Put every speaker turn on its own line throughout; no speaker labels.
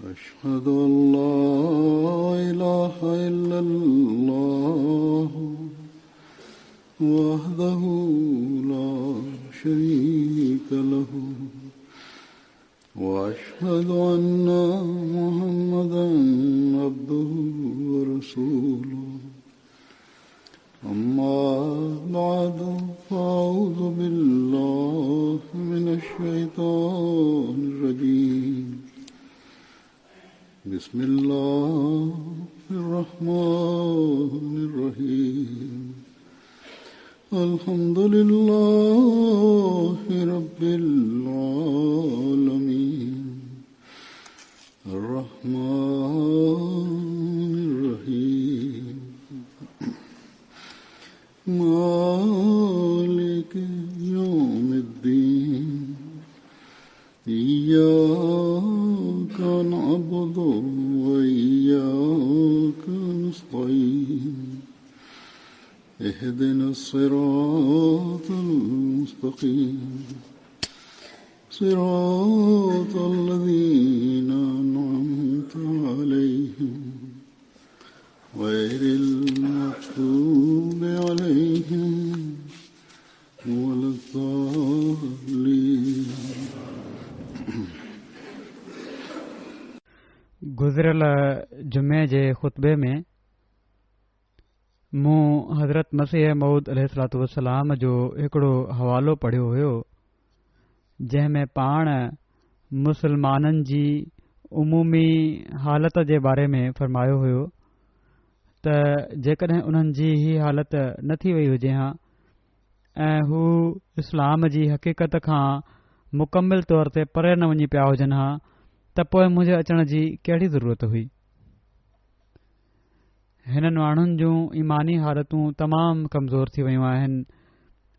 أشهد أن لا إله إلا الله وحده لا شريك له وأشهد أن محمدا عبده ورسوله أما بعد فأعوذ بالله من الشيطان الرجيم بسم الله الرحمن الرحيم الحمد لله رب العالمين الرحمن الرحيم مالك يوم الدين إياك نعبد وإياك نستعين اهدنا الصراط المستقيم صراط الذين أنعمت عليهم غير المغضوب عليهم ولا الضالين.
गुज़िरियल जुमे जे ख़ुतबे में मूं हज़रत मसीह मऊद अलैहिस्सलातु वस्सलाम जो हिकिड़ो हवालो पढ़ियो हुयो जंहिं में पाण मुसलमाननि जी उमूमी हालत जे बारे में फ़रमायो हुयो त जेकॾहिं उन्हनि जी ही हालत न थी वई हुजे हा ऐं हू इस्लाम जी हक़ीक़त खां मुकमिल तौर ते परे न वञी पिया हुजनि हा त पोइ मुंहिंजे अचण जी कहिड़ी ज़रूरत हुई। हिननि माण्हुनि जूं ईमानी हालतूं तमामु कमज़ोर थी वयूं आहिनि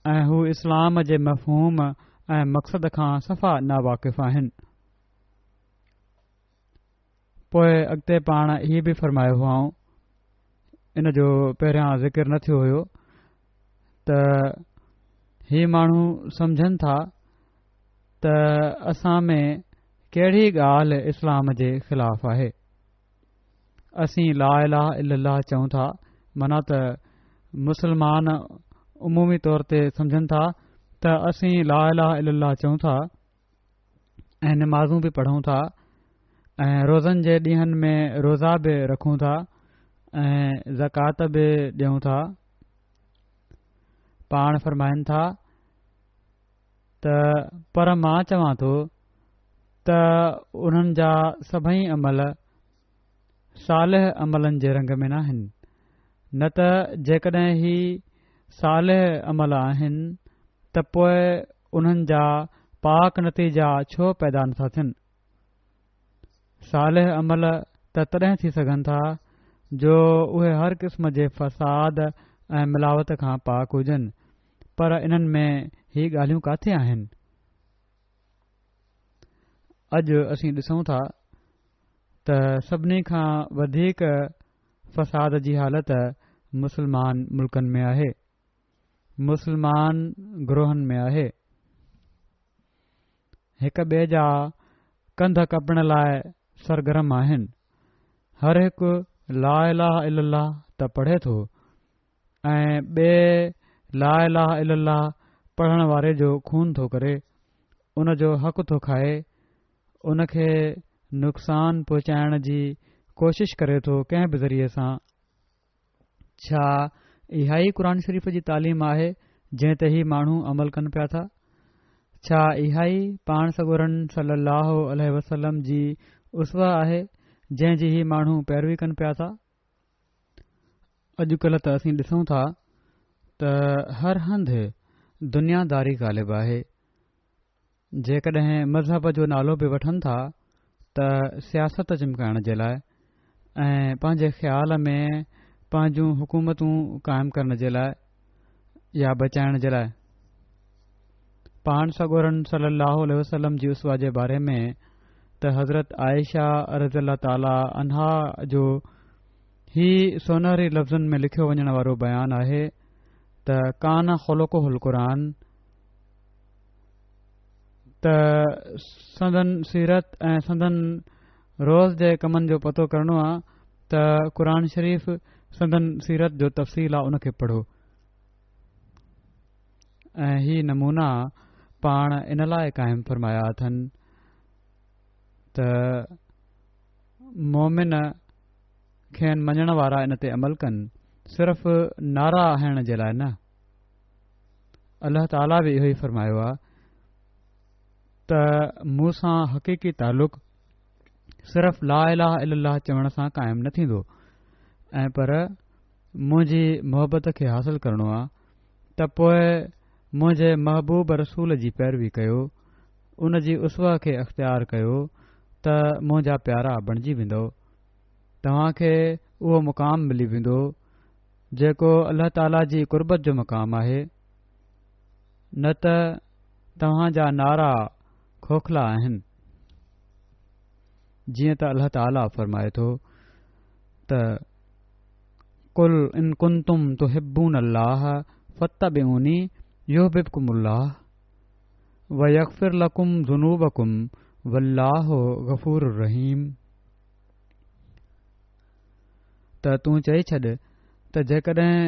ऐं हू इस्लाम जे मफ़हूम ऐं मक़सद खां सफ़ा नावाक़िफ़ आहिनि। पोइ अॻिते पाण हीअ बि फ़रमायो हुआ इन जो पहिरियां ज़िक्र न थियो हुयो त ही माण्हू सम्झनि था त असां में कहिड़ी ॻाल्हि इस्लाम जे ख़िलाफ़ आहे। असीं ला इलाहा इल्लल्लाह चऊं था माना त मुसलमान उमूमी तौर ते सम्झनि था त असीं ला इलाहा इल्लल्लाह चऊं था ऐं नमाज़ूं बि पढ़ूं था ऐं रोज़नि जे ॾींहंनि में रोज़ा बि रखूं था ऐं ज़कात बि ॾियूं था। पाण फ़रमाइनि था त पर मां चवां थो त उन्हनि जा सभई अमल सालिह अमलनि जे रंग में न आहिनि न त जेकॾहिं ही सालिह अमल आहिनि त पोइ उन्हनि जा पाक नतीजा छो पैदा नथा थियनि। सालिह अमल त तॾहिं थी सघनि था जो उहे हर क़िस्म जे फ़साद ऐं मिलावट खां पाक हुजनि पर इन्हनि में ही ॻाल्हियूं किथे आहिनि। अॼु असीं ॾिसूं था त सभिनी खां वधीक फ़साद जी हालत मुसलमान मुल्कनि में आहे, मुसलमान ग्रोहनि में आहे। हिक ॿिए जा कंध कपण लाइ सरगर्म आहिनि। हर हिकु ला इलाहा इल्लल्लाह त पढ़े थो ऐं ॿिए ला इलाहा इल्लल्लाह पढ़ण वारे जो खून थो करे, उन जो हक़ थो खाए, उनखे नुक़सान पहुचाइण जी कोशिश करे थो कंहिं बि ज़रिए सां। छा इहा ई क़ुर शरीफ़ जी तालीम आहे जंहिं ते ही माण्हू अमल कनि पिया था? छा इहा ई पाण सॻोरन सल्लल्लाहु अलैहि वसल्लम जी उसवा आहे जंहिं जी ही माण्हू पैरवी कनि पिया था? अॼुकल्ह त असीं ॾिसूं था त हर हंधि दुनियादारी ग़ालिब आहे। जेकॾहिं मज़हब जो नालो बि वठनि था त सियासत चिमकाइण जे लाइ ऐं पंहिंजे ख़्याल में पंहिंजूं हुकूमतूं क़ाइमु करण जे लाइ या बचाइण जे लाइ। पाण सॻोरन सल्लल्लाहु अलैहि वसल्लम जी उसवा जे बारे में त हज़रत आयशा रज़ियल्लाहु ताला अन्हा जो ही सोनहरी लफ़्ज़नि में लिखियो वञण वारो बयान आहे त कान ख़ुलुक़ुहुल क़ुरान त संदन सीरत ऐं संदन रोज़ जे कमनि जो पतो करणो आहे त क़ुर शरीफ़ संदन सीरत जो तफ़सील आहे उनखे पढ़ो। ऐं ही नमूना पाण इन लाइ क़ाइमु फ़रमाया अथनि त मोमिन खेनि मञण वारा इन ते अमल कनि, सिर्फ़ नारा हणण जे लाइ न। अल्लाह ताला बि इहो ई फ़रमायो आहे त मूं सां हक़ीक़ी तालुक़ सिर्फ़ ला इलाहा इल्लल्लाह चवण सां क़ाइमु न थींदो, ऐं पर मुंहिंजी मोहबत खे हासिल करणो आहे त पोइ मुंहिंजे महबूब रसूल जी पैरवी कयो, उन जी उसवा खे अख़्तियार कयो त मुंहिंजा प्यारा बणिजी वेंदो। तव्हां खे उहो मुक़ाम मिली वेंदो जेको अल्लाह ताला जी कुर्बत जो मक़ाम आहे। न त तव्हां जा नारा खोखला आहिनि, जीअं त अल्लाह ताला फ़रमाए थो त कुल इन कुंतुम तुहिब्बून अल्लाह फत्तबिऊनी युहबिबकुमुल्लाह व यग़फिर लकुम ज़ुनूबकुम वल्लाहु गफ़ूरुर रहीम। त तूं चई छॾ त जेकॾहिं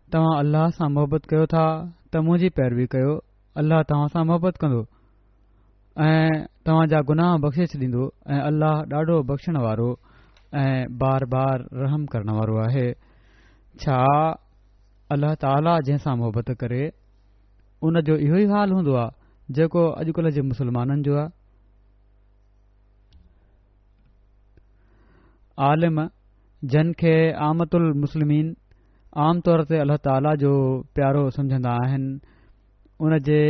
तव्हां अल्लाह सां मोहबत कयो था त मुंहिंजी पैरवी कयो, अल्लाह तव्हां सां मोहबत कंदो ऐं तव्हां जा गुनाह बख़्शे छॾींदो, ऐं अल्लाह ॾाढो बख़्शण वारो ऐं बार बार रहम करण वारो आहे। छा अल्लाह ताला जंहिं सां मोहबत करे उन जो इहो ई हाल हूंदो आहे जेको अॼुकल्ह जे मुसलमाननि जो आहे? आलिम जन खे आमतुल मुस्लिमीन आम तौर ते अल्लाह ताला जो प्यारो सम्झंदा आहिनि, उन जे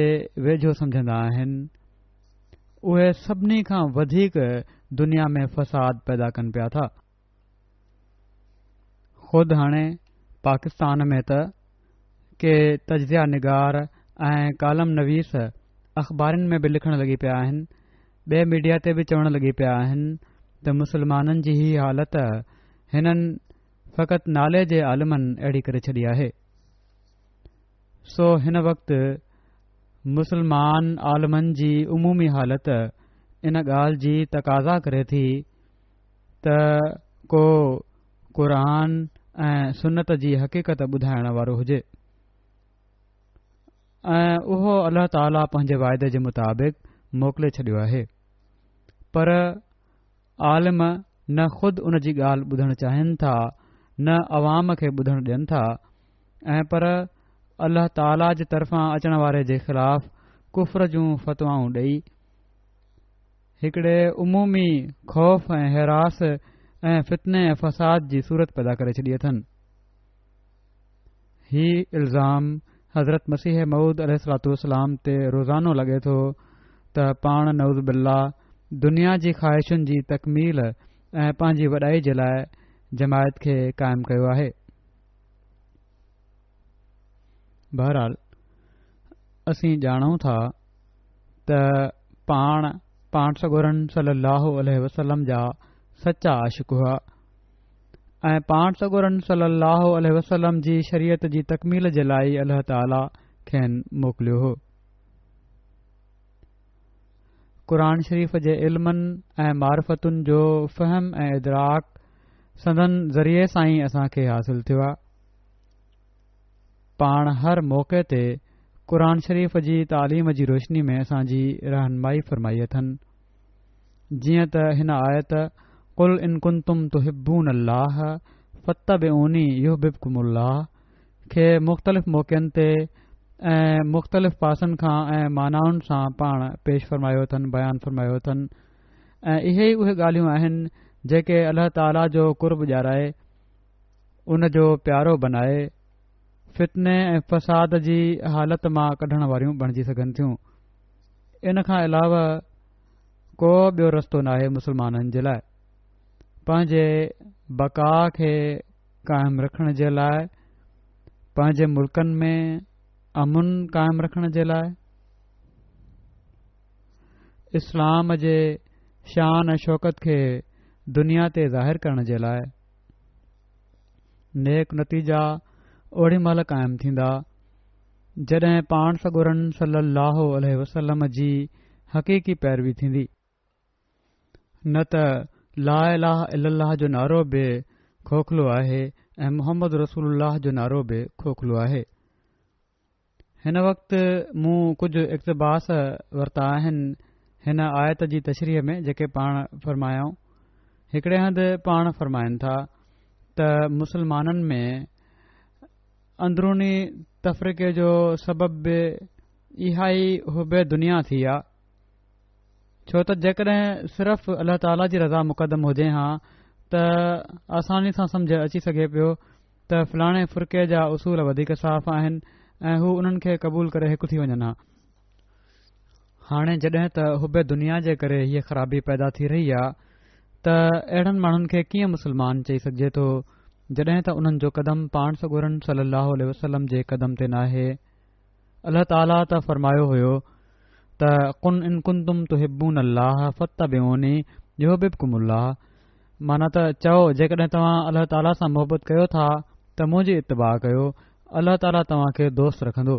वेझो सम्झंदा आहिनि, उहे सभिनी खां वधीक दुनिया में फ़साद पैदा कनि पिया था। ख़ुदि हाणे पाकिस्तान में त के तजिया निगार ऐं कालम नवीस अख़बारनि में बि लिखण लॻी पिया आहिनि, ॿिए मीडिया ते बि चवण लॻी पिया आहिनि त मुसलमाननि जी ही हालत हिननि फ़क़ति नाले जे आलिमनि अहिड़ी करे छॾी आहे। सो हिन वक़्तु मुसलमान आलिमनि जी उमूमी हालत इन ॻाल्हि जी तक़ाज़ा करे थी त को क़ुरान ऐं सुन्नत जी हक़ीक़त ॿुधाइण वारो हुजे, ऐं उहो अल्लाह ताला पंहिंजे वाइदे जे मुताबिक़ मोकिले छॾियो आहे। पर आलिम न ख़ुदि उन जी ॻाल्हि ॿुधणु चाहिनि था, न अवाम खे ॿुधणु ॾियनि था, ऐं पर अल्लाह ताला जे तरफ़ां अचण वारे जे ख़िलाफ़ कुफ़र जूं फ़तवाऊं ॾेई हिकिड़े उमूमी ख़ौफ़ ऐं हिरास ऐं फितने ऐं फ़साद जी सूरत पैदा करे छॾी अथनि। ही इल्ज़ाम हज़रत मसीह मऊद अलैहिस्सलाम ते रोज़ानो लॻे थो त पाण नऊज़ बिल्लाह दुनिया जी ख़्वाहिशुनि जी तकमील ऐं पंहिंजी वॾाई जे लाइ जमायत खे क़ाइमु कयो आहे। बहरहाल असीं ॼाणूं था त पाण सॻोरन सल्लल्लाहु अलैहि वसल्लम जा सचा आशिक़ हुआ ऐं पाण सॻोरन सल्लल्लाहु अलैहि वसल्लम जी शरीयत जी तकमील जे लाइ अल्लाह ताला खेनि मोकिलियो हो। क़ुरान शरीफ़ जे इल्मनि ऐं मारिफतुनि जो फ़हम ऐं इदराक संदन ज़रिए सां ई असांखे हासिल थियो आहे। पाण हर मौक़े ते क़ुरान शरीफ़ जी तालीम जी रोशनी में असांजी रहनुमाई फ़रमाई अथनि, जीअं त हिन आयत कुल इन कुंतुम तुहिब्बून अल्लाह फत्तबिऊनी युहबिबकुमुल्लाह खे मुख़्तलिफ़ मौक़नि ते ऐं मुख़्तलिफ़ पासनि खां ऐं मानाउनि सां पाण पेश फ़रमायो अथनि, बयानु फ़रमायो अथनि, ऐं इहे ई उहे ॻाल्हियूं आहिनि जेके अल्लाह ताला जो कुर्ब ॼाराए, उन जो प्यारो बनाए, फितने ऐं फ़साद जी हालत मां कढण वारियूं बणिजी सघनि थियूं। इन खां अलावा को ॿियो रस्तो नाहे मुसलमाननि जे लाइ पंहिंजे बका खे क़ाइमु रखण जे लाइ, पंहिंजे मुल्कनि में अमुन क़ाइमु रखण जे लाइ, इस्लाम जे शान ऐं शौकत खे दुनिया ते ज़ाहिर करण जे लाइ। नेक नतीजा ओड़ी महिल क़ाइमु थींदा जॾहिं पाण सॻोरन सल्लल्लाहु अलैहि वसल्लम जी हक़ीक़ी पैरवी थींदी। न त ला इलाहा इल्लल्लाह जो नारो बि खोखलो आहे ऐं मोहम्मद रसूलुल्लाह जो नारो बि खोखलो आहे। हिन वक़्तु मूं कुझु इक़्तिबास वरिता आहिनि हिन आयत जी तशरीह में जेके पाण फ़रमायाऊं। हिकिड़े हंधि पाण फ़रमाइनि था त मुसलमाननि में अंदरूनी तफ़रीक़े जो सबबु बि इहा ई हुबे दुनिया थी आहे, छो त जेकॾहिं सिर्फ़ अल्लाह ताला जी रज़ा मुक़दम हुजे हा त आसानी सां सम्झ अची सघे पियो त फलाणे फ़ुर्क़े जा उसूल वधीक साफ़ आहिनि ऐं हू उन्हनि खे क़बूल करे हिकु थी वञनि हा। हाणे जॾहिं त हुबे दुनिया जे करे हीअ ख़राबी पैदा थी रही आहे त अहिड़नि माण्हुनि खे कीअं मुसलमान चई सघिजे थो जॾहिं त उन्हनि जो क़दम पाण सॻोरन सलाहु वसलम जे क़दम ते नाहे। अल्लाह ताला त फ़रमायो हुयो त कुन इन कुंतुम तुहिब्बून अल्लाह फत्तबिऊनी युहिब्बुकुमुल्लाह, माना त चओ जेकॾहिं तव्हां अल्लाह ताला सां मोहबत कयो था त मुंहिंजी इत्तिबा कयो, अल्लाह ताला तव्हां खे दोस्त रखंदो।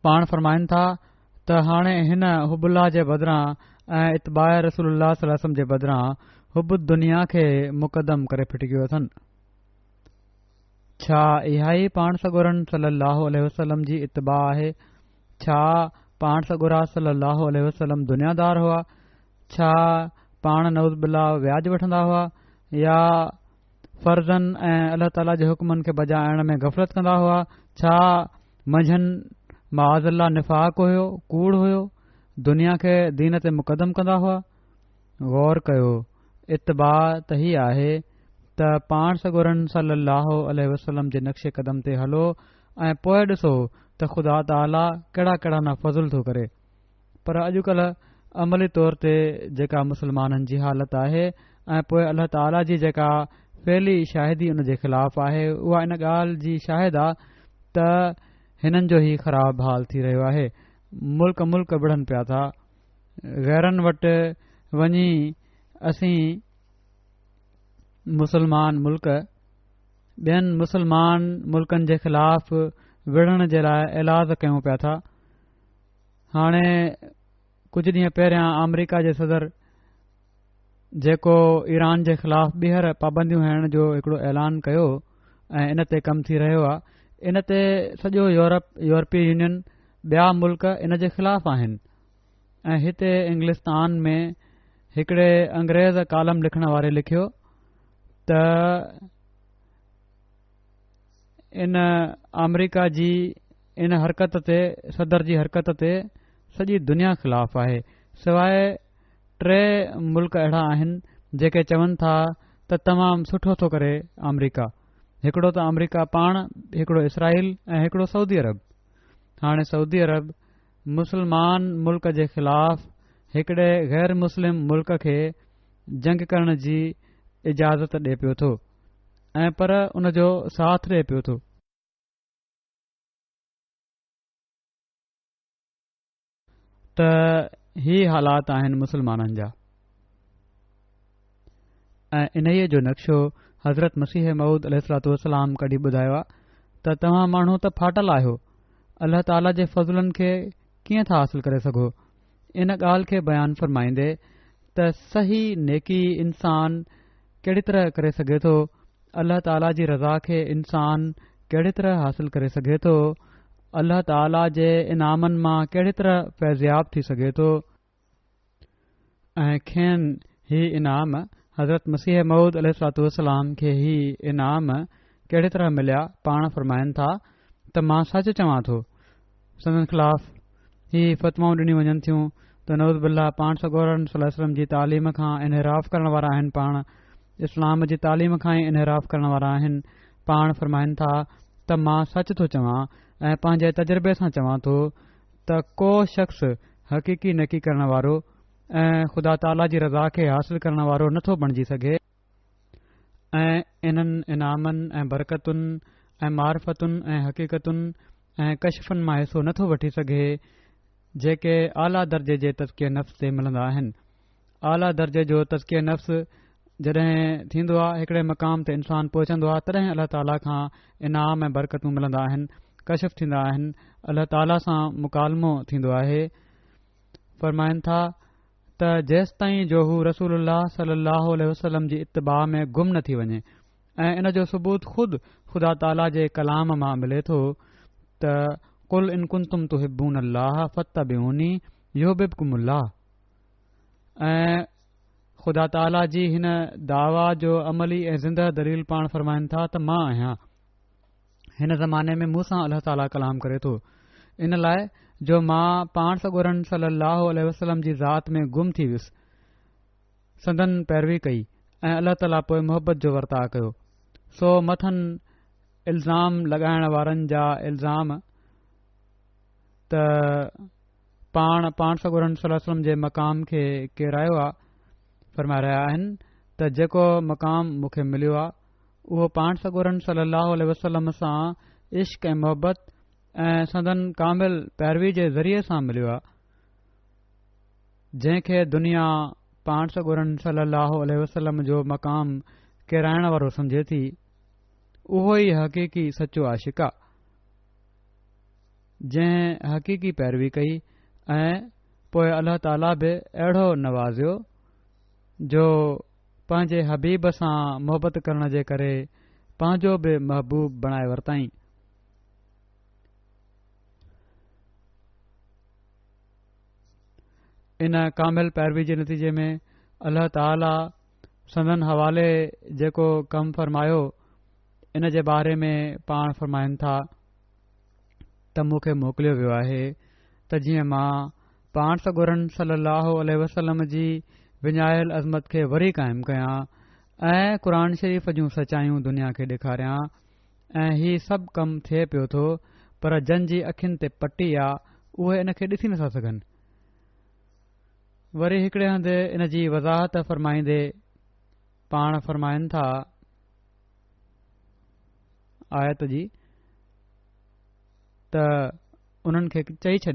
पाण फ़रमाइनि था त हाणे हिन हुबुल्लाह जे बदिरां ऐं इत्तिबा रसूलुल्लाह सल्लल्लाहु अलैहि वसल्लम जे बदिरां हुब दुनिया खे मुक़दम करे फिटकियो अथनि। छा इहा ई पाण सॻोरन सलाहु वसलम जी इत्तिबा आहे? छा पाण सॻोरा सलाहु वसलम दुनियादार हुआ? छा पाण नऊज़ बिल्ला व्याज वठंदा हुआ या फ़र्ज़न ऐं अल्लाह ताला जे हुकमनि खे बजाइण में गफ़लत कंदा हुआ? छा मंझंदि माज़ल्ला निफ़ाक़ हुयो, कूड़ हुयो, दुनिया खे दीन ते मुक़दम कंदा हुआ? गौर कयो, इत्तिबा त ही आहे त पाण सॻोरन सलाहु वसलम जे नक्शे क़दम ते हलो ऐं पोइ ॾिसो त ख़ुदा ताला कहिड़ा कहिड़ा न फज़ुल थो करे। पर अॼुकल्ह अमली तौर ते जेका मुसलमाननि जी हालत आहे ऐं पोइ अल्लाह ताला जी जेका फ़ैली शाहिदी उन जे ख़िलाफ़ आहे उहा इन ॻाल्हि जी शाहिद आहे त हिननि जो ई ख़राब हाल थी रहियो आहे। मुल्क मुल्क बढ़नि पिया था, गैरनि वटि वञी असीं मुसलमान मुल्क ॿियनि मुसलमान मुल्कनि जे ख़िलाफ़ विढ़ण जे लाइ इलाज कयूं पिया था। हाणे कुझु ॾींहं पहिरियां अमरीका जे सदर जेको ईरान जे ख़िलाफ़ ॿीहर पाबंदियूं हणण जो हिकिड़ो ऐलान कयो ऐं इन ते कमु थी रहियो आहे, इन ते सॼो यूरोपीय यूनियन ॿिया मुल्क इन जे ख़िलाफ़ आहिनि। ऐं हिते इंग्लिस्तान में हिकिड़े अंग्रेज़ कालम लिखण वारे लिखियो त इन अमरीका जी इन हरकत ते, सदर जी हरकत ते सॼी दुनिया ख़िलाफ़ आहे, सवाइ 3 मुल्क अहिड़ा आहिनि जेके चवनि था त तमामु सुठो थो करे अमरीका। हिकिड़ो त अमरीका पाण, हिकिड़ो इसराइल ऐं हिकिड़ो सऊदी अरब। हाणे सऊदी अरब मुसलमान मुल्क जे ख़िलाफ़ हिकिड़े गैर मुस्लिम मुल्क खे जंग करण जी इजाज़त ॾिए पियो थो ऐं पर उन जो साथ ॾिए पियो थो। त ही हालात आहिनि मुसलमाननि जा ऐं इन्हीअ जो नक्शो हज़रत मसीह मऊद अलैहिस्सलाम कढी ॿुधायो आहे त तव्हां माण्हू त फाटल आहियो, अल्लाह ताला जे फज़लनि खे कीअं था हासिल करे सघो। इन ॻाल्हि खे बयानु फ़रमाईंदे त सही नेकी इंसान कहिड़ी तरह करे सघे थो, अल्लाह ताला जी रज़ा खे इंसान कहिड़ी तरह हासिल करे सघे थो, अल्लाह ताला जे इनामनि मां कहिड़ी तरह फैज़याब थी सघे थो ऐं खेनि ही इनाम हज़रत मसीह मऊद अलैहिस्सलाम खे ही इनाम कहिड़ी तरह मिलिया। पाण फ़रमाइनि था त मां सच चवां थो, संदनि ख़िलाफ़ ही फ़तवाऊं ॾिनियूं वञनि थियूं त नऊज़ बिल्ला पाण सॻोरन सल्लल्लाहु अलैहि वसल्लम जी तालीम खां इनहराफ़ करण वारा आहिनि, पाण इस्लाम जी तालीम खां ई इनहराफ़ करण वारा आहिनि। पाण फ़रमाइनि था त मां सच थो चवां ऐं पंहिंजे तजुर्बे सां चवां थो त को शख़्स हक़ीक़ी नेकी करण वारो ऐं ख़ुदा ताला जी रज़ा खे हासिल करण वारो नथो बणिजी सघे ऐं इन्हनि इनामनि ऐं बरकतुनि ऐं मार्फतुनि ऐं हक़ीक़तुनि ऐं कशफ़नि मां हिसो नथो वठी सघे जेके आला दर्जे जे तज़किये नफ़्स ते मिलंदा आहिनि। आला दर्जे जो तज़किये नफ़्स जॾहिं थींदो आहे, हिकिड़े मक़ाम ते इंसानु पहुचंदो आहे, तॾहिं अल्लाह ताला खां इनाम ऐं बरकतूं मिलंदा आहिनि, कशफ़ थींदा आहिनि, अल्लाह ताला सां मुकालमो थींदो आहे। फ़रमाइनि था त जेसि ताईं जो हू रसूलुल्लाह सल्लल्लाहु अलैहि वसल्लम जी इत्तिबा में गुम न थी वञे। ऐं इन जो सबूत ख़ुदि ख़ुदा ताला जे कलाम मां मिले थो त कुल इन कुंतुम तुहिब्बून अल्लाह फत्तबिऊनी युहिब्बुकुमुल्लाह। ऐं ख़ुदा ताला जी हिन दावा जो अमली ऐं ज़िंदह दलील पाण फ़रमाइनि था त मां आहियां। हिन ज़माने में मूंसां अल्लाह ताला कलाम करे थो, इन लाइ जो मां पाण सॻोरन सल्लल्लाहु अलैहि वसल्लम जी ज़ात में गुम थी वियुसि, संदन पैरवी कई ऐं अल्लाह ताला पोइ मोहबत जो वर्ताउ कयो। सो मथनि इल्ज़ाम लॻाइण वारनि जा इल्ज़ाम त पाण सॻोरन सल्लल्लाहु अलैहि वसल्लम जे मक़ाम खे किरायो आहे, फ़रमाए रहिया आहिनि त जेको मक़ाम मूंखे मिलियो आहे उहो पाण सॻोरन सल्लल्लाहु अलैहि वसल्लम सां इश्क़ ऐं मोहबत ऐं संदन कामिल पैरवी जे ज़रिए सां मिलियो आहे। जंहिंखे दुनिया पाण सॻोरन सल्लल्लाहु अलैहि वसल्लम जो मक़ाम किराइण वारो सम्झे थी, उहो ई हक़ीक़ी सचो आशिक़ आहे, जंहिं हक़ीक़ी पैरवी कई ऐं पोइ अल्लाह ताला बि अहिड़ो नवाज़ियो जो पंहिंजे हबीब सां मोहबत करण जे करे पंहिंजो बि महबूब बणाए वरितईं। इन कामिल पैरवी जे नतीजे में अल्लाह ताला संदन हवाले जेको कमु फ़रमायो इन जे बारे में पाण फ़रमाइनि था त मूंखे मोकिलियो वियो आहे त जीअं मां पाण सॻोरन सल्लल्लाहु अलैहि वसल्लम जी विञायल अज़मत खे वरी क़ाइमु कयां ऐं क़ुर शरीफ़ जूं सचायूं दुनिया खे ॾेखारियां। ऐं हीउ सभु कमु थिए पियो थो, पर जन जी अखियुनि ते पटी आहे उहे इन खे ॾिसी नथा सघनि। वरी हिकिड़े हंधि इन जी वज़ाहत फ़रमाईंदे पाण फ़रमाइनि था आयत जी त उन्हनि खे चई छॾ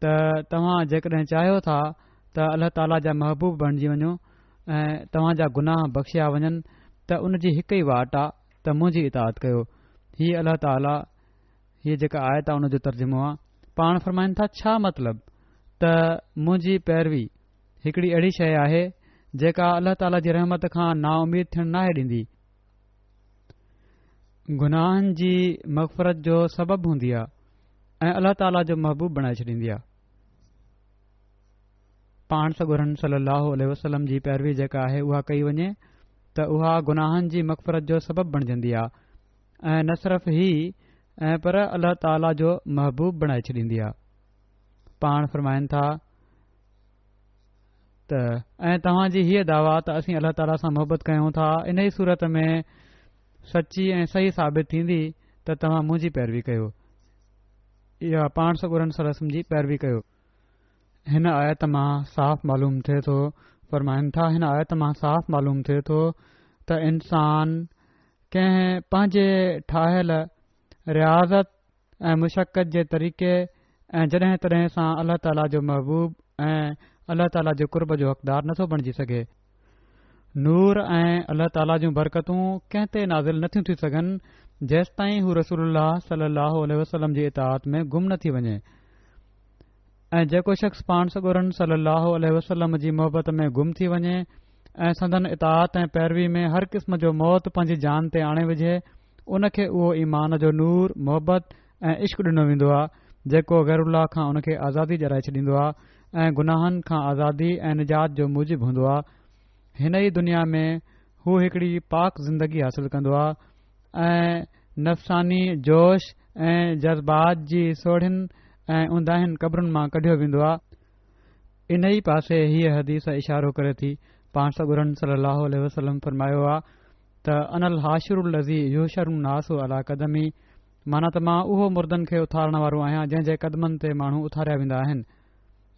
त तव्हां जेकॾहिं चाहियो था त अल्लाह ताला जा महबूब बणिजी वञो ऐं तव्हांजा गुनाह बख़्शिया वञनि त उन जी हिकु ई वाट आहे त मुंहिंजी इताअत कयो। हीअ अल्लाह ताला हीअ जेका आयत आहे उन जो तर्जुमो आहे। पाण फ़रमाइनि था छा मतिलबु त मुंहिंजी पैरवी हिकिड़ी अहिड़ी शइ आहे जेका अल्लाह ताला जी रहमत खां नाउमीद थियणु नाहे ॾींदी, गुनाहनि जी मग़फ़रत जो सबबु हूंदी आहे ऐं अल्लाह ताला जो महबूब बणाए छॾींदी आहे। पाण सॻोरन सल्लल्लाहु अलैहि वसल्लम जी पैरवी जेका आहे उहा कई वञे त उहा गुनाहनि जी मग़फ़रत जो सबबु बणिजंदी आहे ऐं न सिर्फ़ ही ऐं पर अल्लाह ताला जो महबूब बणाए छॾींदी आहे। पाण फ़रमाइनि था त ऐं तव्हांजी हीअ दावा त असीं अल्लाह ताला सां मोहबत कयूं था, इन ई सूरत में सची ऐं सही साबित थींदी त तव्हां मुंहिंजी पैरवी कयो या पाण सॻोरन सल्लल्लाहु अलैहि वसल्लम जी पैरवी कयो। हिन आयत मां साफ़ मालूम थिए थो, फ़रमाइनि था हिन आयत मां साफ़ मालूम थिए थो त इंसान कंहिं पंहिंजे ठाहियल रियाज़त ऐं मुशक़त जे तरीक़े ऐं जॾहिं तॾहिं सां अल्लाह ताला जो महबूब ऐं अल्लाह ताला जे कुर्ब जो हक़दार नथो बणिजी सघे। नूर ऐं अल्लाह ताला जूं बरकतूं कंहिं ते नाज़िल नथियूं थी सघनि जेसि ताईं हू रसूलुल्लाह सल्लल्लाहु अलैहि वसल्लम जी इताअत में गुम न थी वञे। ऐं जेको शख़्स पाण सॻोरन सल्लल्लाहु अलैहि वसल्लम जी मोहबत में गुम थी वञे ऐं संदन इताअत ऐं पैरवी में हर क़िस्म जो मौत पंहिंजी जान ते आणे विझे, उन खे उहो ईमान जो नूर मोहबत ऐं इश्क़ ॾिनो वेंदो आहे जेको गैरुल्लाह खां उन खे आज़ादी ॾियाराए छॾींदो आहे ऐं गुनाहनि खां आज़ादी ऐं निजात जो मूजिबु हूंदो आहे। हिन ई दुनिया में हू हिकिड़ी पाक ज़िंदगी हासिल कंदो आहे ऐं नफ़सानी जोश ऐं जज़्बात जी सोढ़ियुनि ऐं उंदाहिनि क़बरुनि मां कढियो वेंदो आहे। इन ई पासे हीअ हदीस इशारो करे थी। पाण सॻोरन सल्लल्लाहु अलैहि वसल्लम फ़रमायो आहे त अनल हाशिरुल लज़ी युहशरु नासु अला क़दमी, माना त मां उहो मुर्दनि खे उथारण वारो आहियां जंहिं जे क़दमनि ते माण्हू उथारिया वेंदा आहिनि।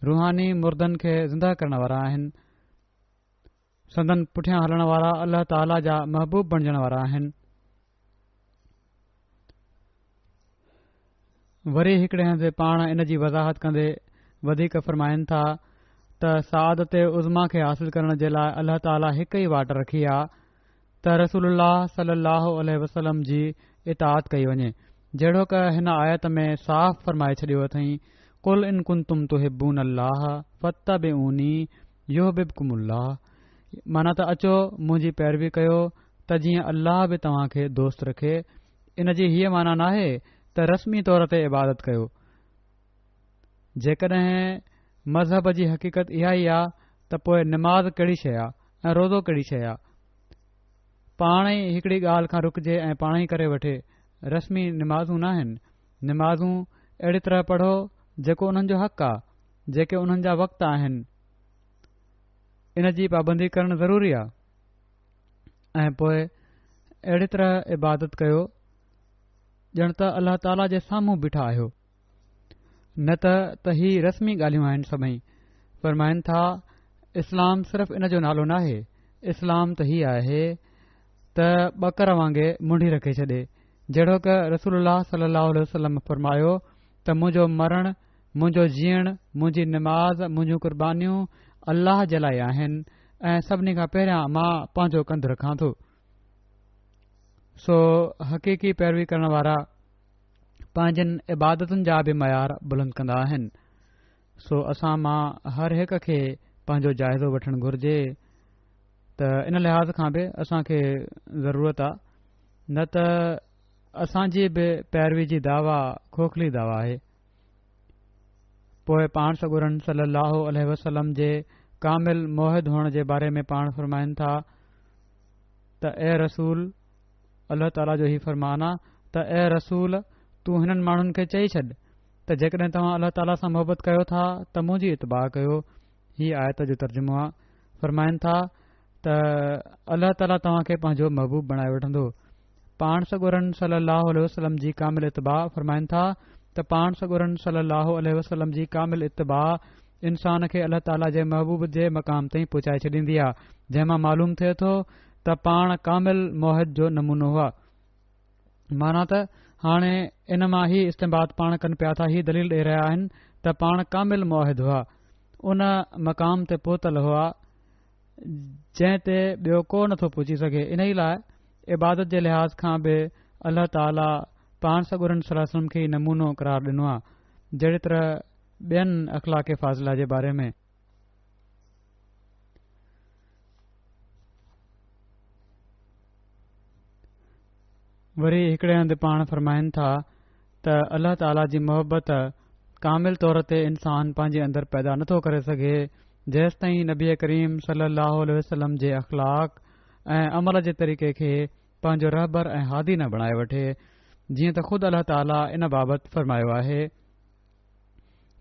रूहानी मुर्दनि खे ज़िंदा करण वारा आहिनि, संदन पुठियां हलण वारा अल्लाह ताला जा महबूब बणजण वारा आहिनि। वरी हिकिड़े हंधि पाण इन जी वज़ाहत कंदे वधीक फ़रमाइनि था त सआदत उज़मा खे हासिल करण जे लाइ अल्लाह ताला हिकु ई वाट रखी आहे त रसूलुल्लाह सल्लल्लाहु अलैहि वसल्लम जी इताअत कई वञे। जहिड़ो क हिन आयत में साफ़ फ़रमाए छॾियो अथई, कुल इन कुंतुम तुहिब्बून अल्लाह फत्तबिऊनी युहिब्बुकुमुल्लाह। माना त अचो मुंहिंजी पैरवी कयो त जीअं अल्लाह बि तव्हां खे दोस्त रखे। इन जी हीअ माना नाहे त रस्मी तौर ते इबादत कयो। जेकॾहिं मज़हब जी हक़ीक़त इहा ई आहे त पोइ निमाज़ कहिड़ी शइ आहे ऐं रोज़ो कहिड़ी शइ आहे। पाण ई हिकिड़ी ॻाल्हि खां रुकजे ऐं पाण ई करे वठे। रस्मी निमाज़ूं न आहिनि। निमाज़ूं अहिड़ी तरह पढ़ो जेको उन्हनि जो हक़ आहे, जेके उन्हनि जा वक़्त आहिनि। इन जी पाबंदी करणु ज़रूरी आहे ऐं पोइ अहिड़ी तरह इबादत कयो ॼण त अल्लाह ताला जे साम्हूं बीठा आहियो। न त ही रस्मी ॻाल्हियूं आहिनि सभई। फरमाइनि था इस्लाम सिर्फ़ इन जो नालो नाहे। इस्लाम त ही आहे त ॿकर वांगुरु मुंडी रखे छॾे। जहिड़ो क रसूलुल्लाह सल्लल्लाहु अलैहि वसल्लम फरमायो त मुंहिंजो मरण, मुंहिंजो जीअण, मुंहिंजी निमाज़, मुंहिंजूं कुर्बानियूं अल्लाह जे लाइ आहिनि ऐं सभिनी खां पहिरियां मां पंहिंजो कंधु रखां थो। सो हक़ीक़ी पैरवी करण वारा पंहिंजनि इबादतुनि जा बि मयार बुलंद कंदा आहिनि। सो असां मां हर हिक खे पंहिंजो जाइज़ो वठणु घुर्जे त इन लिहाज़ खां बि असांखे ज़रूरत आहे। न त असांजी बि पैरवी जी दावा खोखली दावा आहे। पोइ पाण सॻुरनि सल्लल्लाहु अलैहि वसल्लम जे कामिल मोहिद हुअण जे बारे में पाण फरमाइनि था त ए रसूल, अल्लाह ताला जो ही फरमान आहे त ए रसूल तूं हिननि माण्हुनि खे चई छॾ त जेकॾहिं तव्हां अल्लाह ताला सां मोहबत कयो था त मुंहिंजी इतबा कयो। ही आयत जो तर्जुमो आहे। फरमाइनि था त अल्लाह ताला तव्हां खे पंहिंजो महबूब बणाए वठंदो। पाण सॻुरनि सल्लल्लाहु अलैहि वसल्लम जी कामिल इतबा फरमाइनि था त पाण सॻुरनि सल्लल्लाहु अलैहि वसल्लम जी कामिल इतबा इंसान खे अल्लाह ताला जे महबूब जे मक़ाम ताईं पहुचाए छॾींदी आहे, जंहिंमां मालूम थिए थो त पाण कामिल मोहिद जो नमूनो हुआ। माना त हाणे इन मां ही इस्तेमाल पाण कनि पिया था, ही दलील ॾेई रहिया आहिनि त पाण कामिल मोहिद हुआ, उन मक़ाम ते पहुतल हुआ जंहिं ते ॿियो को नथो पहुची सघे। इन ई लाइ इबादत जे लिहाज़ खां बि अल्लाह ताला पाण सॻुरनि सल्लल्लाहु अलैहि वसल्लम खे नमूनो करार ॾिनो आहे। जहिड़ी तरह ॿियनि अख़लाक़ फाज़िला जे बारे में वरी हिकिड़े हंधि पाण फरमाइनि था त अल्लाह ताला जी मोहबत कामिल तौर ते इंसान पंहिंजे अंदरि पैदा नथो करे सघे जेसि ताईं नबी करीम सल्लल्लाहु अलैहि वसल्लम जे अख़लाक ऐं अमल जे तरीक़े खे पंहिंजो रहबर ऐं हादी न बणाए वठे। जीअं त ख़ुदि अल्लाह ताला इन बाबति फरमायो आहे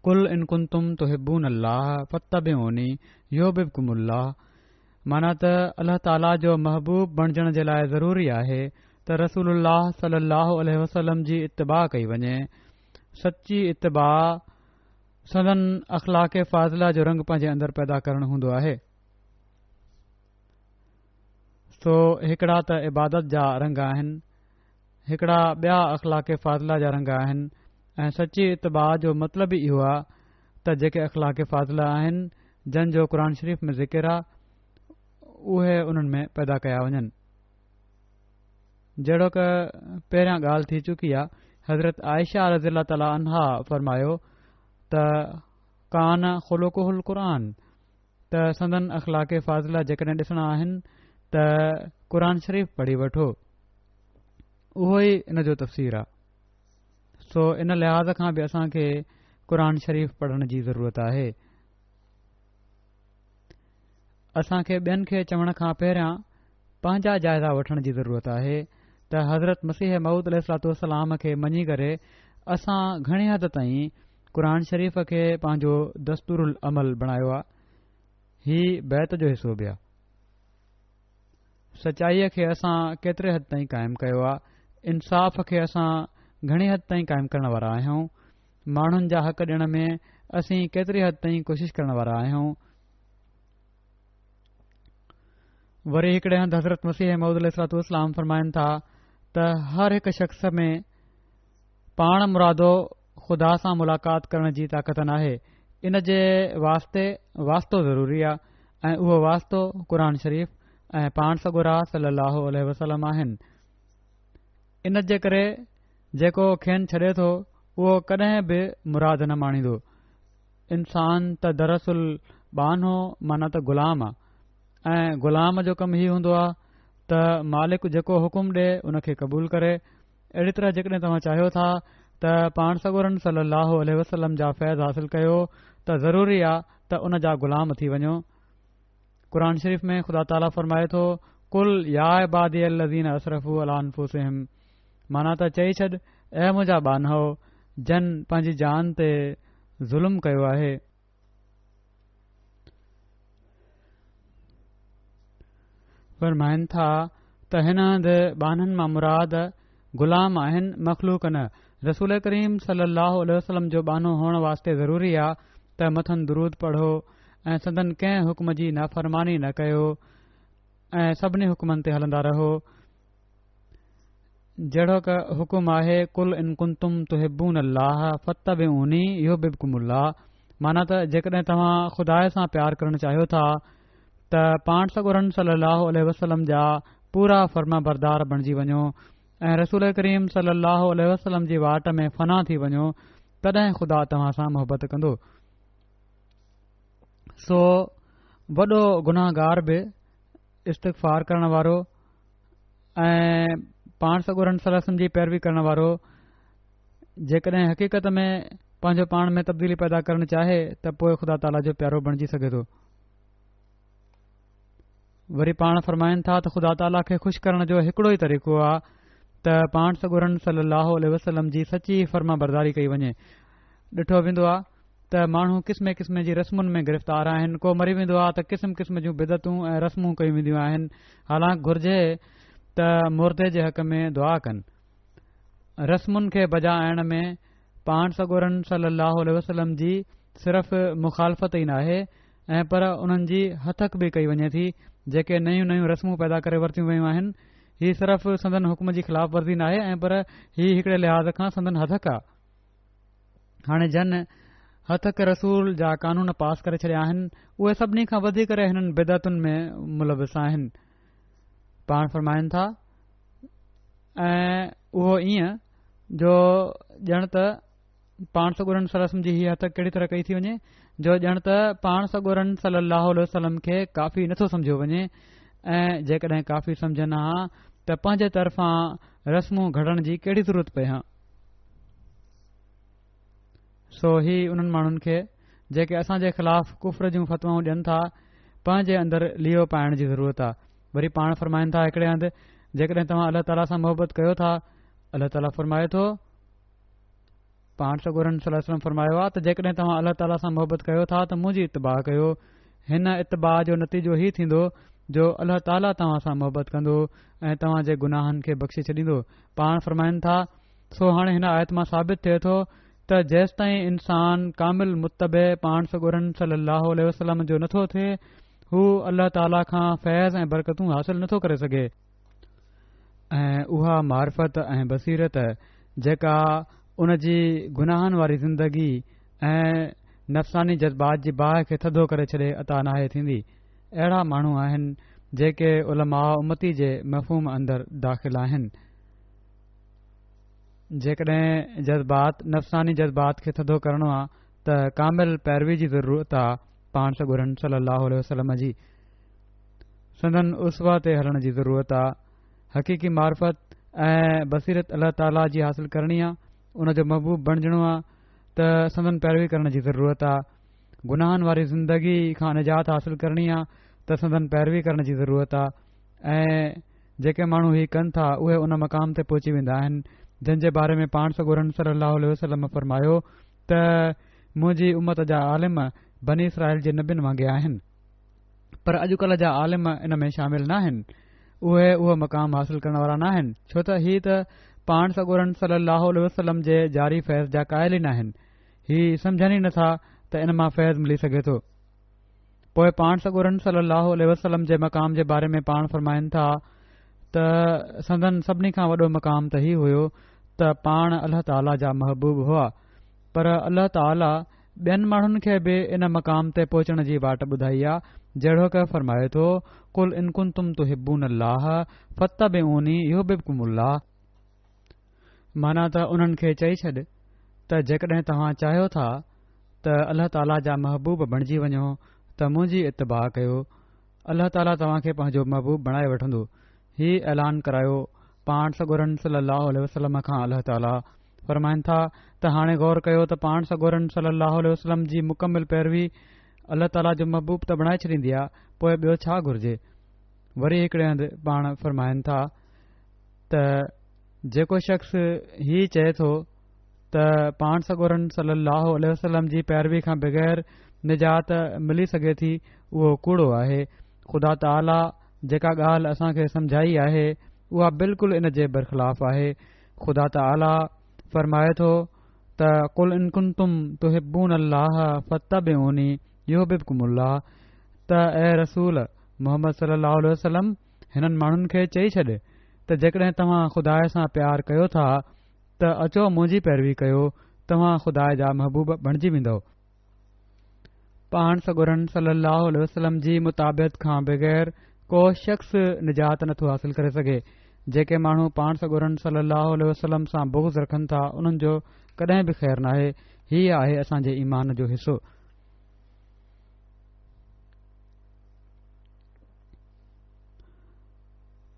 कुल इन कुंतुम तुहिब्बून अल्लाह फत्तबिऊनी युहिब्बुकुमुल्लाह। माना त अल्लाह ताला जो महबूब बणजण जे लाइ ज़रूरी आहे त रसूलुल्लाह सल्लल्लाहु अलैहि वसल्लम जी इत्तिबा कई वञे। सची इत्तिबा सदन अख़लाक़ फाज़िला जो रंग पंहिंजे अंदरि पैदा करणु हूंदो आहे। सो हिकिड़ा त इबादत जा रंग आहिनि, हिकिड़ा ॿिया अख़लाक़ फाज़िला जा रंग आहिनि ऐं सची इत्तिबा जो मतिलबु ई इहो आहे त जेके अख़लाक़ फाज़िला आहिनि जंहिंजो क़ुर शरीफ़ में ज़िकिर आहे उहे उन्हनि में पैदा कया वञनि। जहिड़ो क पहिरियां ॻाल्हि थी चुकी आहे, हज़रत आयशा रज़ियल्लाहु ताला अन्हा फरमायो त कान ख़ुलुक़ुहुल क़ुरान, त संदन अख़लाक़ फाज़िला जेकॾहिं ॾिसणा आहिनि त क़ुर शरीफ़ पढ़ी वठो, उहो ई इन जो तफ़सीर आहे। सो इन लिहाज़ खां बि असांखे क़ुर शरीफ़ पढ़ण जी ज़रूरत आहे। असांखे ॿियनि खे चवण खां पहिरियां पंहिंजा जाइज़ा वठण जी ज़रूरत आहे त हज़रत मसीह मऊद अलैहिस्सलाम खे मञी करे असां घणी हद ताईं क़ुर शरीफ़ खे पंहिंजो दस्तूरुल अमल बणायो आहे। ही बैत जो हिसो बि आहे। सचाईअ खे असां केतिरे हद ताईं क़ाइमु कयो आहे, इंसाफ़ खे असां घणी हद ताईं क़ाइमु करण वारा आहियूं, माण्हुनि जा हक़ ॾियण में असीं केतिरी हद ताईं कोशिशि करण वारा आहियूं। वरी हिकिड़े हंधि हज़रत मसीह मऊद अलैहिस्सलाम फरमाइनि था त हर हिकु शख़्स में पाण मुरादो ख़ुदा सां मुलाक़ात करण जी ताक़त नाहे। इन जे वास्तो ज़रूरी आहे ऐं उहो वास्तो क़ुर शरीफ़ ऐं पाण सॻुरा सल्लल्लाहु अलैहि वसल्लम आहिनि। इन जे करे जेको खेनि छॾे थो उहो कॾहिं बि मुराद न माणींदो इंसान त दरअसल बानो माना त ग़ुलाम आहे ऐं ग़ुलाम जो कमु हीउ हूंदो आहे त मालिक जेको हुकुम ॾे उन खे क़बूल करे। अहिड़ी तरह जेकॾहिं तव्हां चाहियो था त पाण सॻोरन सलाहु वसलम जा फैज़ हासिल कयो त ज़रूरी आहे त उन जा ग़ुलाम थी वञो। क़ुर शरीफ़ में ख़ुदा ताला फ़रमाए थो कुल या इबादी लज़ीन असरफ़ू अला अनफुसिहिम माना त चई छॾ ऐं मुंहिंजा बानहो जन पंहिंजी जान ते ज़ुल्म कयो आहे। फरमाइनि था त हिन हंधि बाननि मां मुराद ग़ुलाम आहिनि, मख़लूक न। रसूल करीम सलाहु वसलम जो बानो हुअण वास्ते ज़रूरी आहे त मथनि दुरूद पढ़ो ऐं संदन कंहिं हुकुम जी नाफ़रमानी न कयो ऐं सभिनी हुकुमनि ते हलंदा रहो। जहिड़ो क हुकुम आहे कुल इन कुंतुम तुहिब्बून अल्लाह फत्तबिऊनी युहिब्बुकुमुल्लाह माना त जेकॾहिं तव्हां ख़ुदा सां प्यार करणु चाहियो था त पाण सॻोरन सलाहु वसलम जा पूरा फर्मा बरदार बणिजी वञो ऐं रसूल करीम सलाहु वसलम जी वाट में फ़ना थी वञो, तॾहिं ख़ुदा तव्हां सां मोहबत कंदो। सो वॾो गुनाहगार बि इस्तग़फ़ार करण वारो ऐं पाण सॻोरन सलम जी पैरवी करण वारो जेकॾहिं हक़ीक़त में पंहिंजो पाण में तब्दीली पैदा करणु चाहे त पोइ ख़ुदा ताला जो प्यारो बणिजी सघे थो। वरी पाण फरमाइनि था त ख़ुदा ताला खे खु़शि करण जो हिकिड़ो ई तरीक़ो आहे त पाण सॻोरन सलाहु वसलम जी सची फर्मा बरदारी कई वञे। ॾिठो वेंदो आहे त माण्हू क़िस्म क़िस्म जी रस्मुनि में गिरफ़्तार आहिनि। को मरी वेंदो आहे त क़िस्म क़िस्म जूं बिदतूं ऐं रस्मूं कयूं वेंदियूं आहिनि। हालांकि घुर्जे त मुर्दे जे हक़ में दुआ कनि। रस्मुनि खे बजा आणण में पाण सॻोरन सलाहु वसलम जी सिर्फ़ मुखालफ़त ई न आहे ऐं पर उन्हनि जी हथक बि कई वञे थी। जेके नयूं नयूं रस्मूं पैदा करे वरितियूं वयूं आहिनि हीउ सिर्फ़ संदन हुकुम जी ख़िलाफ़ वर्ज़ी न आहे ऐं पर हीउ हिकिड़े लिहाज़ खां संदन हथक आहे। हाणे जन हथक रसूल जा कानून पास करे छॾिया आहिनि उहे सभिनी खां वधीक हिननि बिदतुनि में मुलविस आहिनि। पाण फरमाइनि था ऐं उहो ईअं जो ॼण त पाण सॻोरन सलम जी हीअ हथक कहिड़ी तरह कई थी वञे जो ॼण त पाण सॻोरन सलाहु वसलम खे काफ़ी नथो सम्झो वञे ऐं जेकॾहिं काफ़ी सम्झनि हा त पंहिंजे तरफ़ां रस्मूं घड़ण जी कहिड़ी ज़रूरत पए हा। सो ही उन्हनि माण्हुनि खे जेके असांजे ख़िलाफ़ कुफ़र जूं फ़तवाऊं ॾियनि था पंहिंजे अंदरि लियो पाइण जी ज़रूरत आहे। वरी पाण फरमाइनि था हिकिड़े हंधि जेकॾहिं तव्हां अल्लाह ताला सां मोहबत कयो था अल्लाह ताला फरमाए थो पाण सॻोरन सलम फरमायो आहे त जेकॾहिं तव्हां अल्लाह ताला सां मोहबत कयो था त मुंहिंजी इतबा कयो। हिन इतबा जो नतीजो ही थींदो जो अल्लाह ताला तव्हां सां मोहबत कंदो ऐं तव्हां जे गुनाहनि खे बख़्शे छॾींदो। पाण फरमाइनि था सो हाणे हिन आयत मां साबित थिए थो त जेसि ताईं इंसान कामिल मुतबे पाण सॻोरन सलाहु वसलम जो नथो थिए हू अल्लाह ताला खां फैज़ ऐं बरकतूं हासिल नथो करे सघे ऐं उहा मारिफत ऐं बसीरत जेका उन जी गुनाहनि वारी ज़िंदगी ऐं नफ़सानी जज़्बात जी बाहि खे थधो करे छॾे अता नाहे थींदी। अहिड़ा माण्हू आहिनि जेके उलमा उम्मती जे मफ़हूम अंदरि दाख़िल आहिनि। जेकॾहिं जज़्बात नफ़सानी जज़्बात खे थधो करणो आहे त कामिल पैरवी जी ज़रूरत आहे पाण सॻोरन सलाहु वसलम जी। संदन उसवा ते हलण जी ज़रूरत आहे। हक़ीक़ी मारिफत ऐं बसीरत अल्लाह ताला जी हासिल करणी आहे। उन जो महबूब बणिजणो आहे त संदन पैरवी करण जी ज़रूरत आहे। गुनाहनि वारी ज़िंदगी खां निजात हासिल करणी आहे त संदन पैरवी करण जी ज़रूरत आहे ऐं जेके माण्हू हीउ कनि था उहे उन मक़ाम ते पहुची वेंदा आहिनि जंहिं जे बारे में पाण सॻोरन सलाहु वसलम फरमायो त मुंहिंजी उम्मत जा आलिम बनी इसराइल जे नबियुनि वांगुरु आहिनि। पर अॼुकल्ह जा आलिम इन में शामिल न आहिनि। उहे उहो मक़ाम हासिल करण वारा न आहिनि छो त हीअ त पाण सॻोरन सलाहु वसलम जे जारी फैज़ जा क़ाइल ई न आहिनि। हीअ सम्झनि ई नथा त इन मां फैज़ मिली सघे थो। पोइ पाण सॻोरन सलाहु वसलम जे मक़ाम जे बारे में पाण फरमाइनि था त संदन सभिनी खां वॾो मक़ाम त हीउ हुयो त पाण अल्लाह ताला जा महबूब हुआ। पर अल्लाह ताला ॿियनि माण्हुनि खे बि इन मक़ाम ते पहुचण जी वाट ॿुधाई आहे। जहिड़ो क फरमाए थो कुल इन कुंतुम तुहिब्बून अल्लाह फत्तबिऊनी युहिब्बुकुमुल्लाह माना त उन्हनि खे चई छॾ त जेकॾहिं तव्हां चाहियो था त अल्लाह ताला जा महबूब बणिजी वञो त मुंहिंजी इतबा कयो। अल्लाह ताला तव्हां खे पंहिंजो महबूब बणाए वठंदो। हीउ ऐलान करायो पाण सगोरन सलाहु वसलम खां। अल्लाह ताला फ़रमाइनि था त हाणे गौर कयो त पाण सगोरन सलाहु वसलम जी मुकमिल पैरवी अल्लाह ताला जो महबूब त बणाए छॾींदी आहे, पोइ ॿियो छा घुर्जे। वरी हिकिड़े हंधि पाण फ़रमाइनि था त जेको शख़्स हीउ चए थो त पाण सगोरन सलाहु वसलम जी पैरवी खां बग़ैर निजात मिली सघे थी, उहो कूड़ो आहे। ख़ुदा ताला जेका ॻाल्हि असां खे समुझाई आहे उहा बिल्कुलु इन जे बरख़िलाफ़ आहे। ख़ुदा ताला फ़रमाए थो त कुल इन कुंतुम तुहिब्बून अल्लाह फत्तबिऊनी युहिब्बुकुमुल्लाह। त ऐं रसूल मोहम्मद सल्लल्लाहु अलैहि वसल्लम हिननि माण्हुनि खे चई छॾ त जेकॾहिं तव्हां खुदा सां प्यार कयो था त अचो मुंहिंजी पैरवी कयो, तव्हां खुदा जा महबूब बणिजी वेंदव। पाण सगोरन सल्लल्लाहु अलैहि वसल्लम जी मुताबिक़त खां बग़ैर को शख़्स निजात नथो हासिल करे सघे। जेके माण्हू पाण सगोरन सल्लल्लाहु अलैहि वसल्लम सां बुग़्ज़ रखनि था उन्हनि जो कॾहिं बि ख़ैरु नाहे। हीअ आहे असांजे ईमान जो हिसो।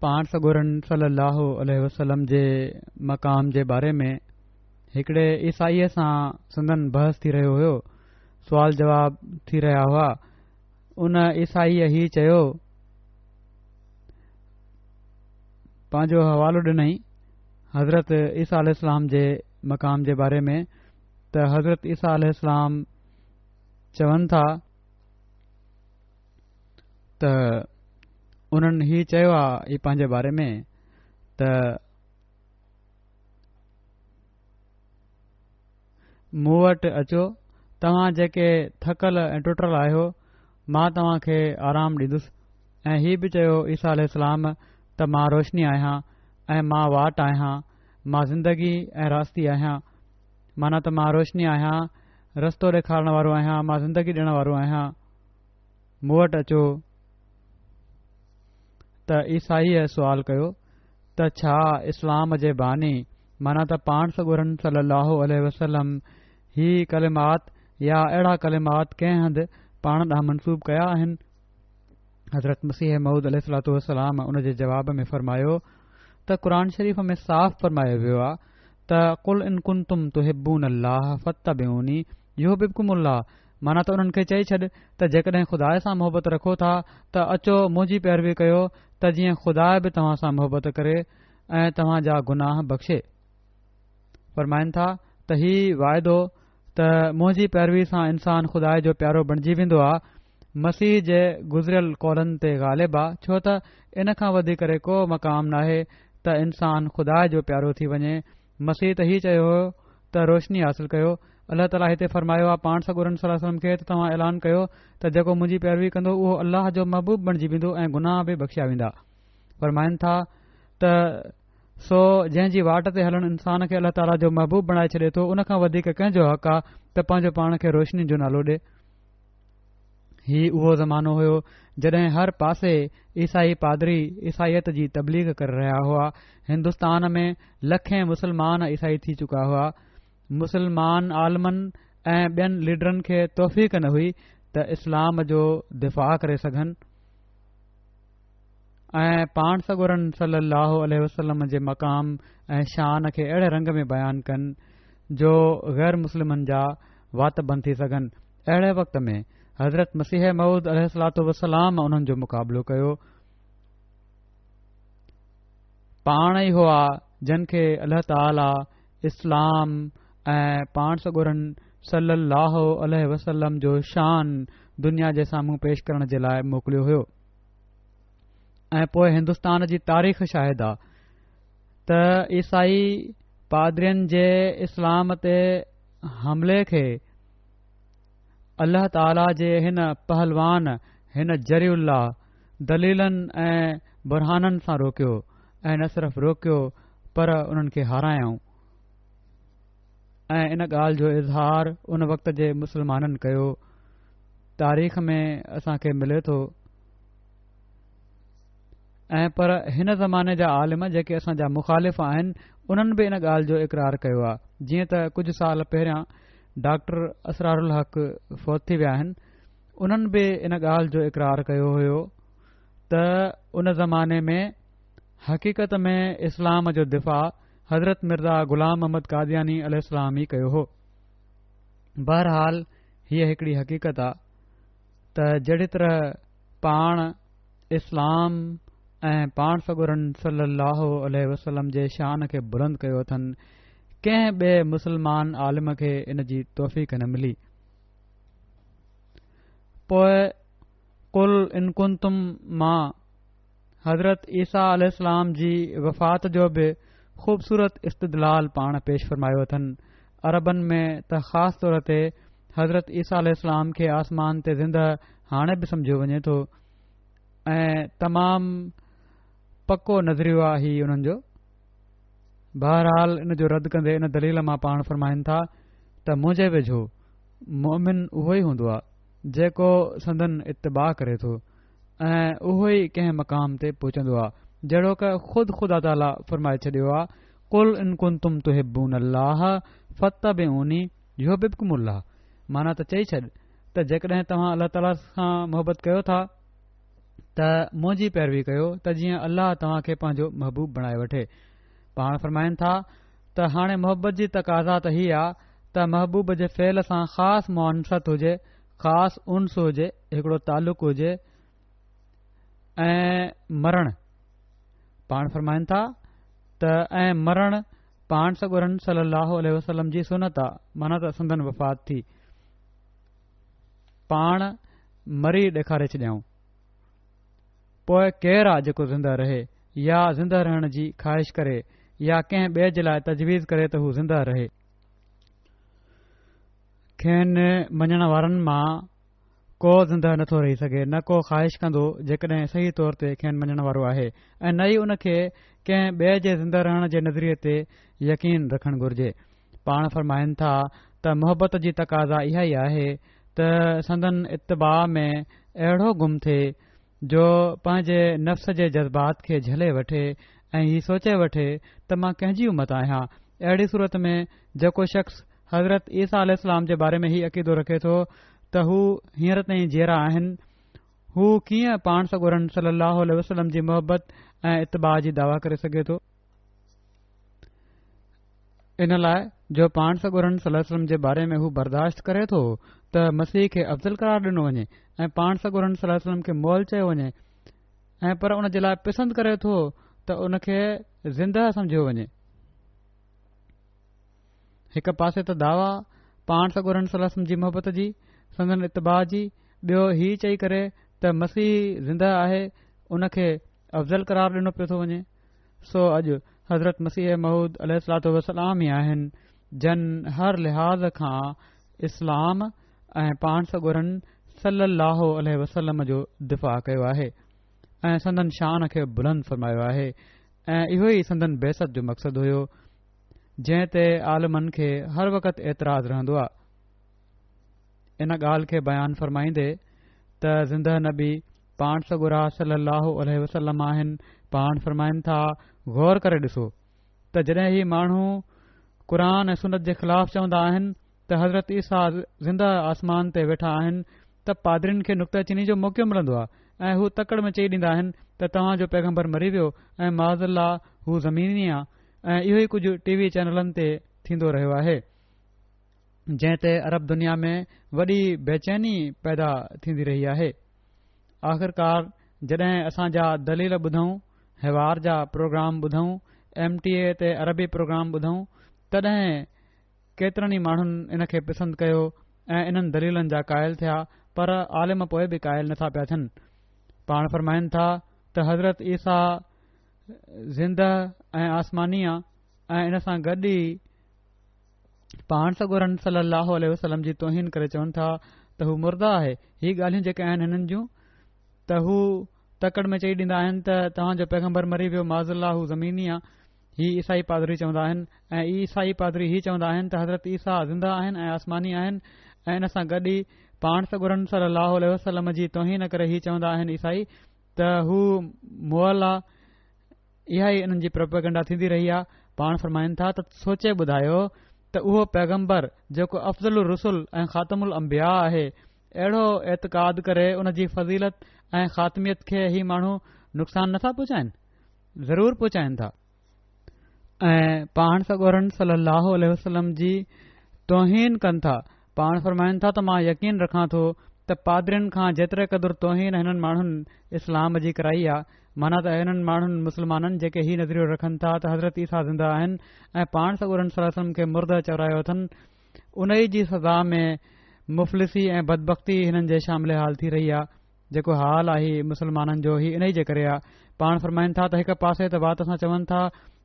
पाण सगोरन सल्लल्लाहु अलैहि वसल्लम जे मक़ाम जे बारे में हिकिड़े ईसाईअ सां संदन बहस थी रहियो हुयो, सुवाल जवाब थी रहिया हुआ। उन ईसाईअ ही चयो, पंहिंजो हवालो ॾिनई हज़रत ईसा अलैहिस्सलाम जे मक़ाम जे बारे में त हज़रत ईसा अलैहिस्सलाम चवनि था त उन्हनि ही चयो आहे ही पंहिंजे बारे में त मूं वटि अचो, तव्हां जेके थकल ऐं टुटल आहियो, मां तव्हां खे आराम ॾींदुसि। ऐं हीउ बि चयो ईसा अलैहिस्सलाम त मां रोशनी आहियां ऐं मां वाट आहियां, मां ज़िंदगी ऐं रास्ती आहियां। माना त मां रोशनी आहियां, रस्तो ॾेखारण वारो आहियां, मां ज़िंदगी ॾियण वारो आहियां। मूं वटि अचो। त ईसाईअ सुवाल कयो त छा इस्लाम जे बानी माना त पाण सगोरन सल्लल्लाहु अलैहि वसल्लम ही कलिमात या अहिड़ा कलिमात कंहिं हंधि पाण ॾांहुं मनसूब कया आहिनि? हज़रत मसीह मऊद अलैहिस्सलातु वस्सलाम उन जे जवाब में फ़रमायो त क़ुर शरीफ़ में साफ़ फ़रमायो वियो आहे त कुल इन कुंतुम तुहिब्बून अल्लाह फत्तबिऊनी युहिब्बुकुमुल्लाह। माना त उन्हनि खे चई छॾ त जेकॾहिं खुदा सां मोहबत रखो था त अचो मुंहिंजी पैरवी कयो, त जीअं खुदा बि तव्हां सां मोहबत करे ऐं तव्हां जा गुनाह बख़्शे। फ़रमाइनि था त ही वाइदो त मुंहिंजी पैरवी सां इंसान खुदा जो प्यारो बणिजी वेंदो आहे, मसीह जे गुज़िरियल कौलनि ते ग़ालिब आहे, छो त इन खां वधीक करे को मक़ाम नाहे त इंसान खुदा जो प्यारो थी वञे। मसीह त ही चयो हो त रोशनी हासिल कयो। अल्लाह ताला हिते फ़रमायो आहे पाण सगोरन सल्लल्लाहु अलैहि वसल्लम खे त तव्हां ऐलान कयो त जेको मुंहिंजी पैरवी कंदो उहो अल्लाह जो महबूब बणिजी वेंदो ऐं गुनाह बि बख़्शिया वेंदा। फ़रमाइनि था त सो जंहिंजी वाट ते हलण इंसान खे अल्लाह ताला जो महबूब बणाए छॾे थो, उन खां वधीक कंहिंजो हक़ आहे त पंहिंजो पाण खे रोशनी जो नालो ॾे। ही उहो ज़मानो हुयो जॾहिं हर पासे ईसाई पादरी ईसाईयत जी तबलीग करे रहिया हुआ। हिंदुस्तान में लखें मुसलमान ईसाई थी चुका हुआ। मुसलमान आलमनि ऐं ॿियनि लीडरनि खे तौफ़ीक़ न हुई त इस्लाम जो दिफ़ा करे सघनि ऐं पाण सगोरन सल्लल्लाहु अलैहि वसल्लम जे मक़ाम ऐं शान खे अहिड़े रंग में बयानु कनि जो ग़ैर मुस्लिमनि जा वात बंदि थी सघनि। अहिड़े वक़्त में हज़रत मसीह मऊद अलैहिस्सलातु वस्सलाम उन्हनि जो मुक़ाबिलो कयो। पाण ई हुआ जिन खे अल्लाह ताला इस्लाम ऐं पाण सगोरन सल्लल्लाहु अलैहि वसल्लम जो शान दुनिया जे साम्हूं पेश करण जे लाइ मोकिलियो हुयो। ऐं पोइ हिंदुस्तान जी तारीख़ शाहिद आहे त ईसाई पादरियुनि जे इस्लाम ते हमले खे अल्लाह ताला जे हिन पहलवान हिन जरीउल्लाह दलीलनि ऐं बुरहाननि सां रोकियो ऐं न सिर्फ़ रोकियो पर उन्हनि खे हारायऊं। ऐं इन ॻाल्हि जो इज़हार उन वक़्त जे मुसलमाननि कयो। तारीख़ में असांखे मिले थो ऐं पर हिन ज़माने जा आलिम जेके असांजा मुख़ालिफ़ आहिनि उन्हनि बि इन ॻाल्हि जो इक़रार कयो आहे। जीअं त कुझु साल पहिरियां डॉक्टर असरारुल हक़ फ़ौत थी विया आहिनि, उन्हनि बि इन ॻाल्हि जो इक़रार कयो हुयो त उन ज़माने में हक़ीक़त में इस्लाम जो दिफ़ा हज़रत मिर्ज़ा ग़ुलाम अहमद कादियानी अलैहिस्सलाम ई कयो हो। बहरहाल हीअ हिकिड़ी हक़ीक़त आहे त जहिड़ी तरह पाण इस्लाम ऐं पाण सॻुरनि सल्लल्लाहु अलैहि वसल्लम जे शान खे बुलंद कयो अथनि, कंहिं ॿिए मुस्लमान आलिम खे इन जी तौफ़ीक़ न मिली। पोइ कुल इन कुंतुम मां हज़रत ईसा अलैहिस्सलाम जी वफ़ात जो बि ख़ूबसूरत इस्तदलाल पाण पेश फ़रमायो अथनि। अरबनि में त ख़ासि तौर ते हज़रत ईसा अलैहिस्सलाम खे आसमान ते ज़िंदह हाणे बि सम्झियो वञे थो ऐं तमामु पको नज़रियो आहे ही उन्हनि जो। बहरहाल इन जो रद्द कंदे इन दलील मां पाण फ़रमाइनि था त मुंहिंजे वेझो मोमिन उहो ई हूंदो आहे जेको संदन इत्तिबा करे थो ऐं उहो ई कंहिं मक़ाम ते पहुचंदो आहे जहिड़ो क ख़ुदा ताला फ़रमाए छॾियो आहे, कुल इन कुंतुम तुहिब्बून अल्लाह फत्तबिऊनी युहिब्बुकुमुल्लाह। माना त चई छॾ त जेकॾहिं तव्हां अल्लाह ताला सां मोहबत कयो था त मुंहिंजी पैरवी कयो त जीअं अल्लाह तव्हां खे पंहिंजो महबूब बणाए वठे। पाण फ़रमाइनि था त हाणे मोहबत जी तक़ाज़ा त हीअ आहे त महबूब जे फ़ेल सां ख़ासि मुआनसत हुजे, ख़ासि उन्स हुजे, हिकिड़ो तालुक़ हुजे ऐं मरण। पाण फ़रमाइनि था त ऐं मरण पाण सॻुरनि सल्लल्लाहु अलैहि वसल्लम जी सुनत आहे, माना त संदन वफ़ात थी पाण मरी ॾेखारे छॾियऊं। पोइ केरु आहे जेको ज़िंदह रहे या ज़िंदह रहण जी ख़्वाहिश करे या कंहिं ॿिए जे लाइ तजवीज़ करे त हू ज़िंदह रहे। खेनि मञण वारनि मां को ज़िंदह नथो रही सघे, न को ख़्वाहिश कंदो जेकॾहिं सही तौर ते खेनि मञण वारो आहे ऐं न ई उन खे कंहिं ॿिए जे ज़िंदह रहण जे नज़रिये ते यकीन रखणु घुर्जे। पाण फ़रमाइनि था त मोहबत जी तक़ाज़ा इहा ई आहे त संदन इत्तिबा में अहिड़ो गुम थिए जो पंहिंजे नफ़्स जे जज़्बात खे झले वठे ऐं हीउ सोचे वठे त मां कंहिंजी उमत आहियां। अहिड़ी सूरत में जेको शख़्स हज़रत ईसा अलैहिस्सलाम जे बारे में हीउ अक़ीदो रखे थो त हू हींअर ताईं जीअरा आहिनि, हू कीअं पाण सॻुरनि सल्लल्लाहु अलैहि वसल्लम जी मोहबत ऐं इत्तिबा जी दावा करे सघे थो। इन लाइ जो पाण सॻुरनि सल्लल्लाहु अलैहि वसल्लम जे बारे में हू बर्दाश्त करे थो त मसीह खे अफ़ज़ल करार ॾिनो वञे ऐं पाण सॻुरनि सल्लल्लाहु अलैहि वसल्लम खे मोल चयो वञे ऐं पर उन जे लाइ पसंदि करे थो त उन खे ज़िंदह सम्झियो वञे। हिकु पासे त दावा पाण सॻुरनि सल्लल्लाहु अलैहि वसल्लम जी मोहबत जी, संदन इत्तिबा जी, ॿियो हीउ चई करे त मसीह ज़िंदह आहे, उन खे अफ़ज़ल करार ॾिनो पियो थो वञे। सो अॼु हज़रत मसीह मऊद अलैहिस्सलातु वसलाम ई आहिनि जन हर लिहाज़ खां इस्लाम ऐं पाण सॻुरनि सल्लल्लाहु अलैहि वसल्लम जो दिफ़ा कयो आहे ऐं संदन शान खे बुलंद फ़रमायो आहे ऐं इहो ई संदन बेसत जो मक़सदु हुयो जंहिं ते आलमनि खे हर वक़्तु एतिराज़ रहंदो आहे। इन ॻाल्हि खे बयानु फ़रमाईंदे त ज़िंदह नबी पाण सॻुरा सल्लल्लाहु अलैहि वसल्लम आहिनि। पाण फ़रमाइनि था ग़ौर करे ॾिसो त जॾहिं ही माण्हू क़ुर ऐं सुनत जे ख़िलाफ़ चवंदा आहिनि त हज़रत ईसा ज़िंदह आसमान ते वेठा आहिनि त पादरियुनि खे नुक़्ताचीनी जो मौक़ो मिलंदो आहे ऐं हू तकड़ में चई ॾींदा आहिनि त तव्हांजो पैगंबर मरी वियो ऐं माज़ल्ला हू ज़मीनी आहे ऐं इहो ई कुझु टीवी चैनलनि ते थींदो रहियो आहे जंहिं ते अरब दुनिया में वॾी बेचैनी पैदा थींदी रही आहे। आख़िरकार जॾहिं असांजा दलील ॿुधूं, हिवार जा प्रोग्राम ॿुधूं, MTA ते अरबी प्रोग्राम ॿुधूं, तॾहिं केतिरनि ई माण्हुनि इन खे पसंदि कयो ऐं इन्हनि दलीलनि जा क़ाइल थिया, पर आलिम पोइ बि क़ाइल नथा पिया थियनि। पाण फ़रमाइनि था त हज़रत ईसा ज़िंदह ऐं आसमानी आहे ऐं इन सां गॾु ई पाण सॻुरनि सल्लल्लाहु अलैहि वसल्लम जी तौहीन करे चवनि था त हू मुर्दा आहे। ही ॻाल्हियूं जेके आहिनि हिननि जूं त हू तकड़ में चई ॾींदा आहिनि त तव्हांजो पैगंबर मरी वियो, माज़ल्ला हू ज़मीनी आहे। ही ईसाई पादरी चवंदा आहिनि ऐं ईसाई पादरी ही चवंदा आहिनि त हज़रत ईसा ज़िंदह आहिनि ऐं आसमानी आहिनि ऐं इन सां गॾु ई पाण सॻुरनि सल्लल्लाहु अलैहि वसल्लम जी तौहीन करे ही चवंदा आहिनि ईसाई त हू मुअल आहे। इहा ई इन्हनि जी प्रोपेगेंडा थींदी रही आहे। पाण फ़रमाइनि था त सोचे ॿुधायो त त उहो पैगंबर जेको अफ़ज़ल रसुल ऐं ख़ातमुल अंबिया आहे अहिड़ो एतिक़ाद करे उन जी फज़ीलत ऐं ख़ातमियत खे ही माण्हू नुक़सान नथा पहुचाइनि, ज़रूरु पहुचाइनि था। ऐं पाण सॻोरन सलाहु वसलम जी तौहीन कनि था। पाण फ़रमाइनि था त मां यकीन रखां थो त पादरियुनि खां जेतिरे क़दुरु तौहीन हिननि माण्हुनि इस्लाम जी कराई आहे, माना त हिननि माण्हुनि मुस्लमाननि जेके ही नज़रियो रखनि था त हज़रत ईसा ज़िंदा आहिनि ऐं पाण सॻोरन सलम खे मुर्द चवरायो अथनि, उन ई जी सज़ा में मुफ़लिसी ऐं बदबख़्ती हिननि जे शामिल हाल थी रही आहे। जेको हाल आहे मुस्लमाननि जो ही इन ई जे करे आहे। पाण फ़रमाइनि था त हिक पासे त बात सां चवनि था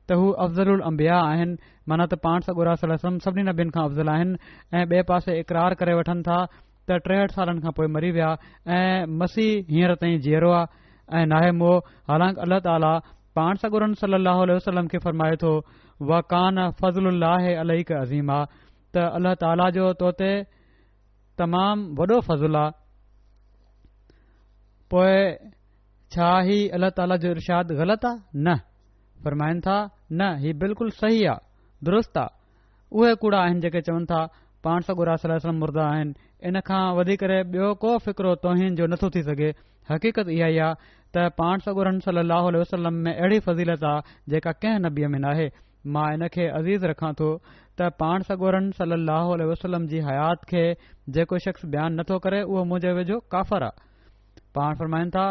त हू अफ़ज़लुल अंबिया आहिनि, माना त पाण सॻोरा सलम सभिनी नबियुनि खां अफ़ज़ल आहिनि, ऐं ॿिए पासे इक़रार करे वठनि था त 63 सालनि खां पोइ मरी विया ऐं मसीह हींअर ताईं जीअरो आहे ऐं नाहे मोह। हालांकि अल्लाह ताला पाण सॻोरन सलाहु वसलम खे फ़रमाए थो वकान फज़लुल्लाह अलैक अज़ीमा, त अल्लाह ताला जो तो ते तमामु वॾो फज़ुल आहे। पोइ छा ही अल्लाह ताला जो इरशाद ग़लति आहे? न, फ़रमाइनि था न, ही बिल्कुलु सही आहे, दुरुस्त आहे। उहे कूड़ा आहिनि जेके चवनि था पाण सॻोरा सलम मुर्दा आहिनि। इन खां वधी करे ॿियो को फ़िक्रो तौहीन जो नथो थी सघे। हक़ीक़त इहा ई आहे त पाण सॻोरन सलाहु वसलम में अहिड़ी फज़ीलत आहे जेका कंहिं नबीअ में नाहे। मां इन खे अज़ीज़ रखां थो त पाण सॻोरन सलाहु वसलम जी हयात खे जेको शख़्स बयानु नथो करे उहो मुंहिंजे वेझो काफ़र आहे। पाण फ़रमाइनि था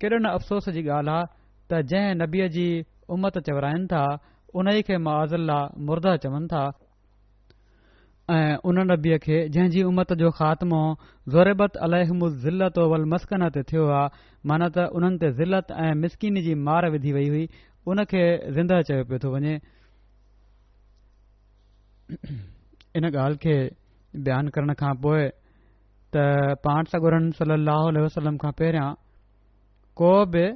केॾो न अफ़सोस जी ॻाल्हि आहे त जंहिं नबीअ जी उमत चवराइनि था उन ई खे माज़ल्ला मुर्दा चवनि था, ऐं उन नबीअ खे जंहिंजी उमत जो ख़ात्मो ज़ोरेबत अलहमु ज़िलत वल मस्कन ते थियो आहे, माना त उन्हनि ते ज़िलत ऐं मिसकिनी जी मार विधी वई हुई, उन खे ज़िंदह चयो पियो थो वञे। इन ॻाल्हि खे बयानु करण खां पोइ त पाण सॻोरन सलाहु वसलम खां पहिरियां को बि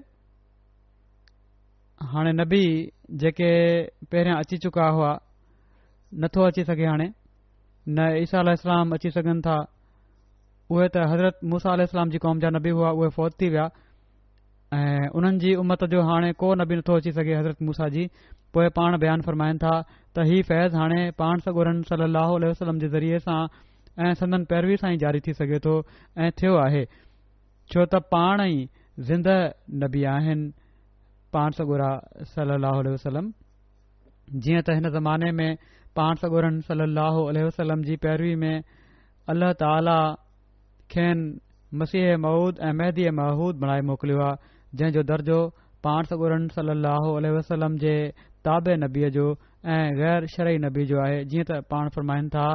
हाणे नबी जेके पहिरियां अची चुका हुआ नथो अची सघे, हाणे न ईसा अल इस्लाम अची सघनि था। उहे त हज़रत मूसा अल इस्लाम जी क़ौम जा नबी हुआ, उहे फ़ौत थी विया ऐं उन्हनि जी उमत जो हाणे को नबी नथो अची सघे हज़रत मूसा जी। पोइ पाण बयानु फ़रमाइनि था त ही फैज़ हाणे पाण सॻोरन सलाहु वसलम जे ज़रिए सां ऐं संदन पैरवी सां ई जारी थी सघे थो ऐं थियो आहे, छो त पाण ई ज़िंदह नबी आहिनि पाण सॻोरा सलाहु वसलम। जीअं त हिन ज़माने में पाण सॻोरन सलाहु वसलम जी पैरवी में अल्लाह ताला खेनि मसीह मऊद ऐं महदी महूद बणाए मोकिलियो आहे, जंहिं जो दर्जो पाण सॻोरन सलाहु वसलम जे ताबे नबीअ जो ऐं ग़ैर शरई नबी जो आहे। जीअं त पाण फ़रमाइनि था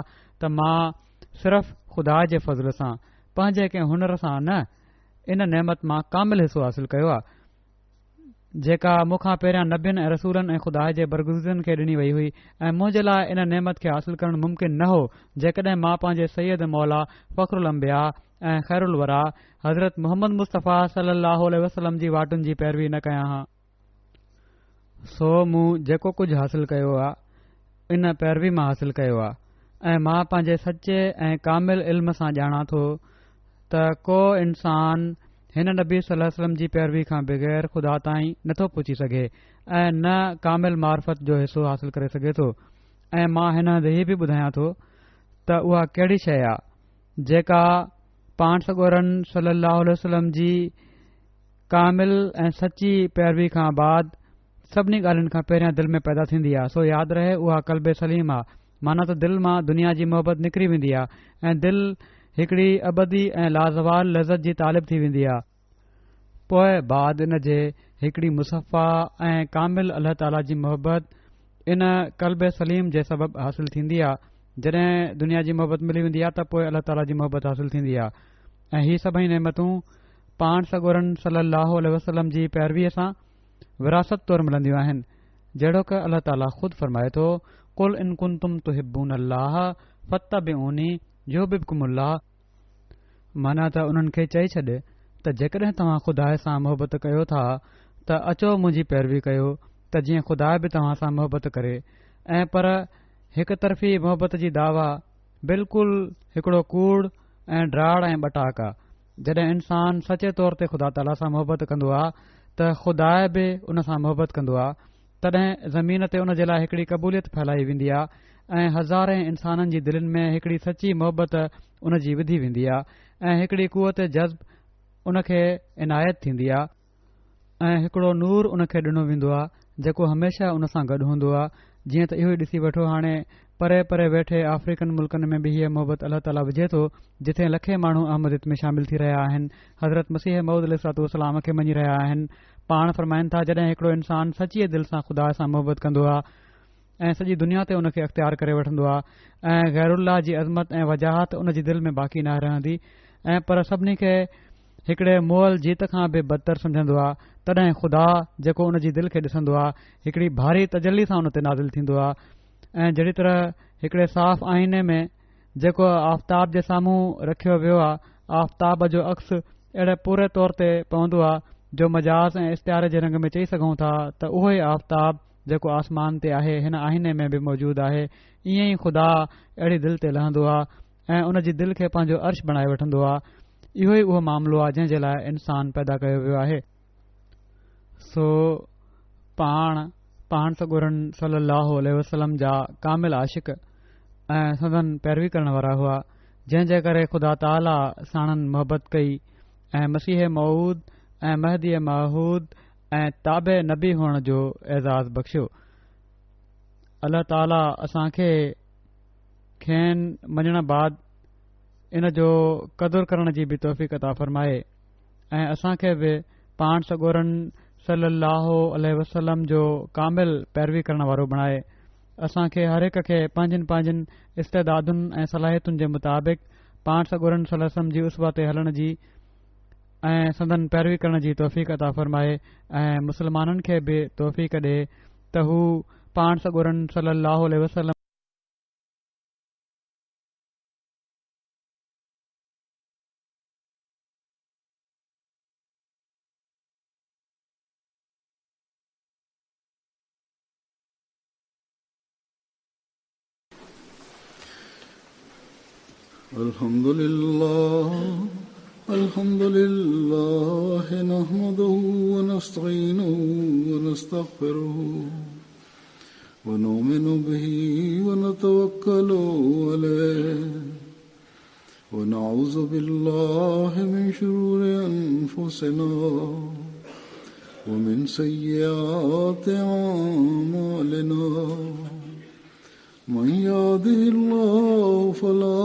त मां सिर्फ़ ख़ुदा जे फज़ल सां पंहिंजे कंहिं हुनर सां न, इन नेमत मां कामिल हिसो हासिल कयो आहे जेका मूंखां पहिरियां नबियुनि ऐं रसूलनि ऐं ख़ुदा जे बरगुज़रनि खे ॾिनी वई हुई, ऐं मुंहिंजे लाइ इन नेमत खे हासिल करणु मुमकिन न हो जेकॾहिं मां पंहिंजे सैयद मौला फ़खरुल अंबिया ऐं ख़ैरुल वरा हज़रत मोहम्मद मुस्तफ़ा सलाहु वसलम जी वाटुनि जी पैरवी न कयां हा। सो मूं जेको कुझु हासिल कयो आहे इन पैरवी मां हासिल कयो आहे, ऐं मां पंहिंजे सचे ऐं कामिल इल्म सां ॼाणा थो त को इंसान हिन नबी सलाहु वसलम जी पैरवी खां बग़ैर ख़ुदा ताईं नथो पहुची सघे ऐं न कामिल मार्फत जो हिसो हासिल करे सघे थो। ऐं मां हिन हंधि हीउ बि ॿुधायां थो त उहा कहिड़ी शइ आहे जेका पाण सॻोरन सलाहु वसलम जी कामिल ऐं सची पैरवी खां बाद सभिनी ॻाल्हियुनि खां पहिरियां दिलि में पैदा थींदी आहे। सो यादि रहे उहा कल्बे सलीम आहे, माना त दिलि मां दुनिया जी मोहबत निकिरी वेंदी आहे ऐं दिलि हिकड़ी अबदी ऐं लाज़वाल लज़त जी तालिब थी वेंदी आहे। पोइ बाद इन जे हिकड़ी मुसफ़ा ऐं कामिल अल्लाह ताला जी मोहबत इन कल्बे सलीम जे सबबु हासिल थींदी आहे। जॾहिं दुनिया जी मोहबत मिली वेंदी आहे त पोइ अल्लाह ताला जी मोहबत हासिल थींदी आहे। ऐं हीअ सभई नेमतूं पाण सॻोरन सलाहु वसलम जी पैरवीअ सां विरासत तौरु मिलंदियूं आहिनि, जहिड़ो की अल्लाह ताला ख़ुदि फ़रमाए थो कुल इन कुंतुम तुहिब्बून अल्लाह फत्तबिऊनी युहिब्बुकुमुल्लाह, माना त उन्हनि खे चई छॾ त जेकॾहिं तव्हां ख़ुदा सां मोहबत कयो था त अचो मुंहिंजी पैरवी कयो त जीअं ख़ुदा बि तव्हां सां मोहबत करे। ऐं पर हिक तरफ़ी मोहबत जी दावा बिल्कुलु हिकिड़ो कूड़ ऐं ड्राड़ ऐं ॿटाक आहे। जॾहिं इंसान सचे तौर ते ख़ुदा ताला सां मोहबत कंदो आहे त ख़ुदा बि उन सां मोहबत कंदो आहे, तॾहिं ज़मीन ते उन जे लाइ हिकड़ी क़बूलियत फैलाई वेंदी आहे ऐं हज़ारे इंसाननि जी दिलनि में हिकड़ी सची मोहबत उन जी विधी वेंदी आहे ऐं हिकड़ी कुवत जज़्ब उन खे इनायत थींदी आहे ऐं हिकड़ो नूर उन खे ॾिनो वेंदो आहे जेको हमेशा उन सां गॾु हूंदो आहे। जीअं त इहो ई ॾिसी वठो, हाणे परे परे वेठे अफ्रीकन मुल्कनि में बि हीअ मोहबत अल्लाह ताला विझे थो, जिथे लखे माण्हू अहमदियत में शामिल थी रहिया आहिनि, हज़रत मसीह मऊद अलैहिस्सलाम खे मञी रहिया आहिनि। पाण फरमाइनि था, जॾहिं हिकड़ो इंसान सची दिलि सां ख़ुदा सां मोहबत कंदो आहे ऐं सॼी दुनिया ते उन खे अख़्तियार करे वठंदो आहे ऐं गैरुल्लाह जी अज़मत ऐं वजाहत उन जी दिलि में बाक़ी न रहंदी ऐं पर सभिनी खे हिकड़े मोअल जीत खां बि बदतर सम्झंदो आहे, तॾहिं ख़ुदा जेको उन जी दिलि खे ॾिसंदो आहे हिकड़ी भारी तजल्ली सां उन ते नाज़िल थींदो आहे। ऐं जहिड़ी तरह हिकड़े साफ़ आईने में जेको आफ़्ताब जे साम्हूं रखियो वियो आहे, आफ़्ताब जो अक्स अहिड़े पूरे तौर ते पवंदो आहे जो मजाज़ ऐं इश्तिहार जे रंग में चई सघूं था त उहो ई आफ़्ताब जेको आसमान ते आहे हिन आईने में बि मौजूदु आहे। ईअं ई ख़ुदा अहिड़ी दिलि ते लहंदो आहे ऐं उन जी दिलि खे पंहिंजो अर्श बणाए वठंदो आहे। इहो ई उहो मामिलो आहे जंहिं जे लाइ इंसान पैदा कयो वियो आहे। सो पाण सगोरन सल्लल्लाहु अलैहि वसल्लम जा कामिल आशिक ऐं सदन पैरवी करण वारा हुआ, जंहिं जे करे ख़ुदा ताला साणनि मोहबत कई ऐं मसीह मऊद ऐं महदी महूद ऐं ताबे नबी हुअण जो एज़ाज़ बख़्शियो। अल्लाह ताला असां खे खेनि मञण बाद इन जो क़दुरु करण जी बि तौफ़ीक़ अता फ़रमाए ऐं असां खे बि पाण सगोरन सल्लल्लाहु अलैहि वसल्लम जो कामिल पैरवी करण वारो बणाए। असां खे हर हिक खे पंहिंजनि पंहिंजनि इस्तेदादुनि ऐं सलाहियतुनि जे मुताबिक़ पाण सगोरन सल्लल्लाहु अलैहि वसल्लम जी उसवा ते हलण जी ऐं संदन पैरवी करण जी तौफ़ीक़ अता फ़रमाए ऐं मुसलमाननि खे बि तौफ़ीक़ ॾे त हू पाण सगोरन सल्लल्लाहु अलैहि वसल्लम
الحمد لله نحمده ونستعينه ونستغفره ونؤمن به ونتوكل عليه ونعوذ بالله من شرور أنفسنا ومن سيئات أعمالنا من يهده الله فلا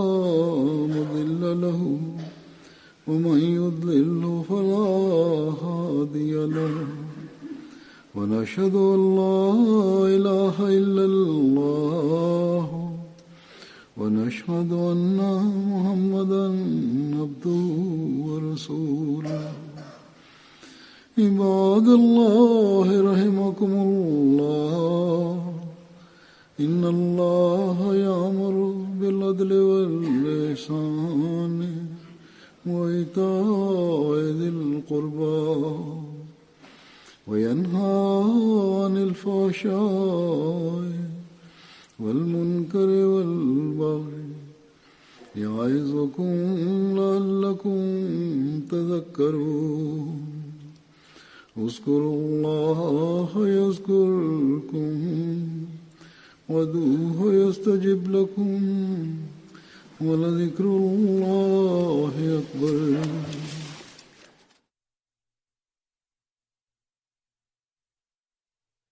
مضل له ومن يضلل فلا هادي له ونشهد أن لا إله إلا الله ونشهد أن محمدا عبده ورسوله عباد الله رحمكم الله إن الله يأمر بالعدل والإحسان وإيتاء ذي القربى وينهى عن الفحشاء والمنكر والبغي يعظكم لعلكم تذكرون اذكروا الله يذكركم وادعوه يستجب لكم ولذكر الله أكبر.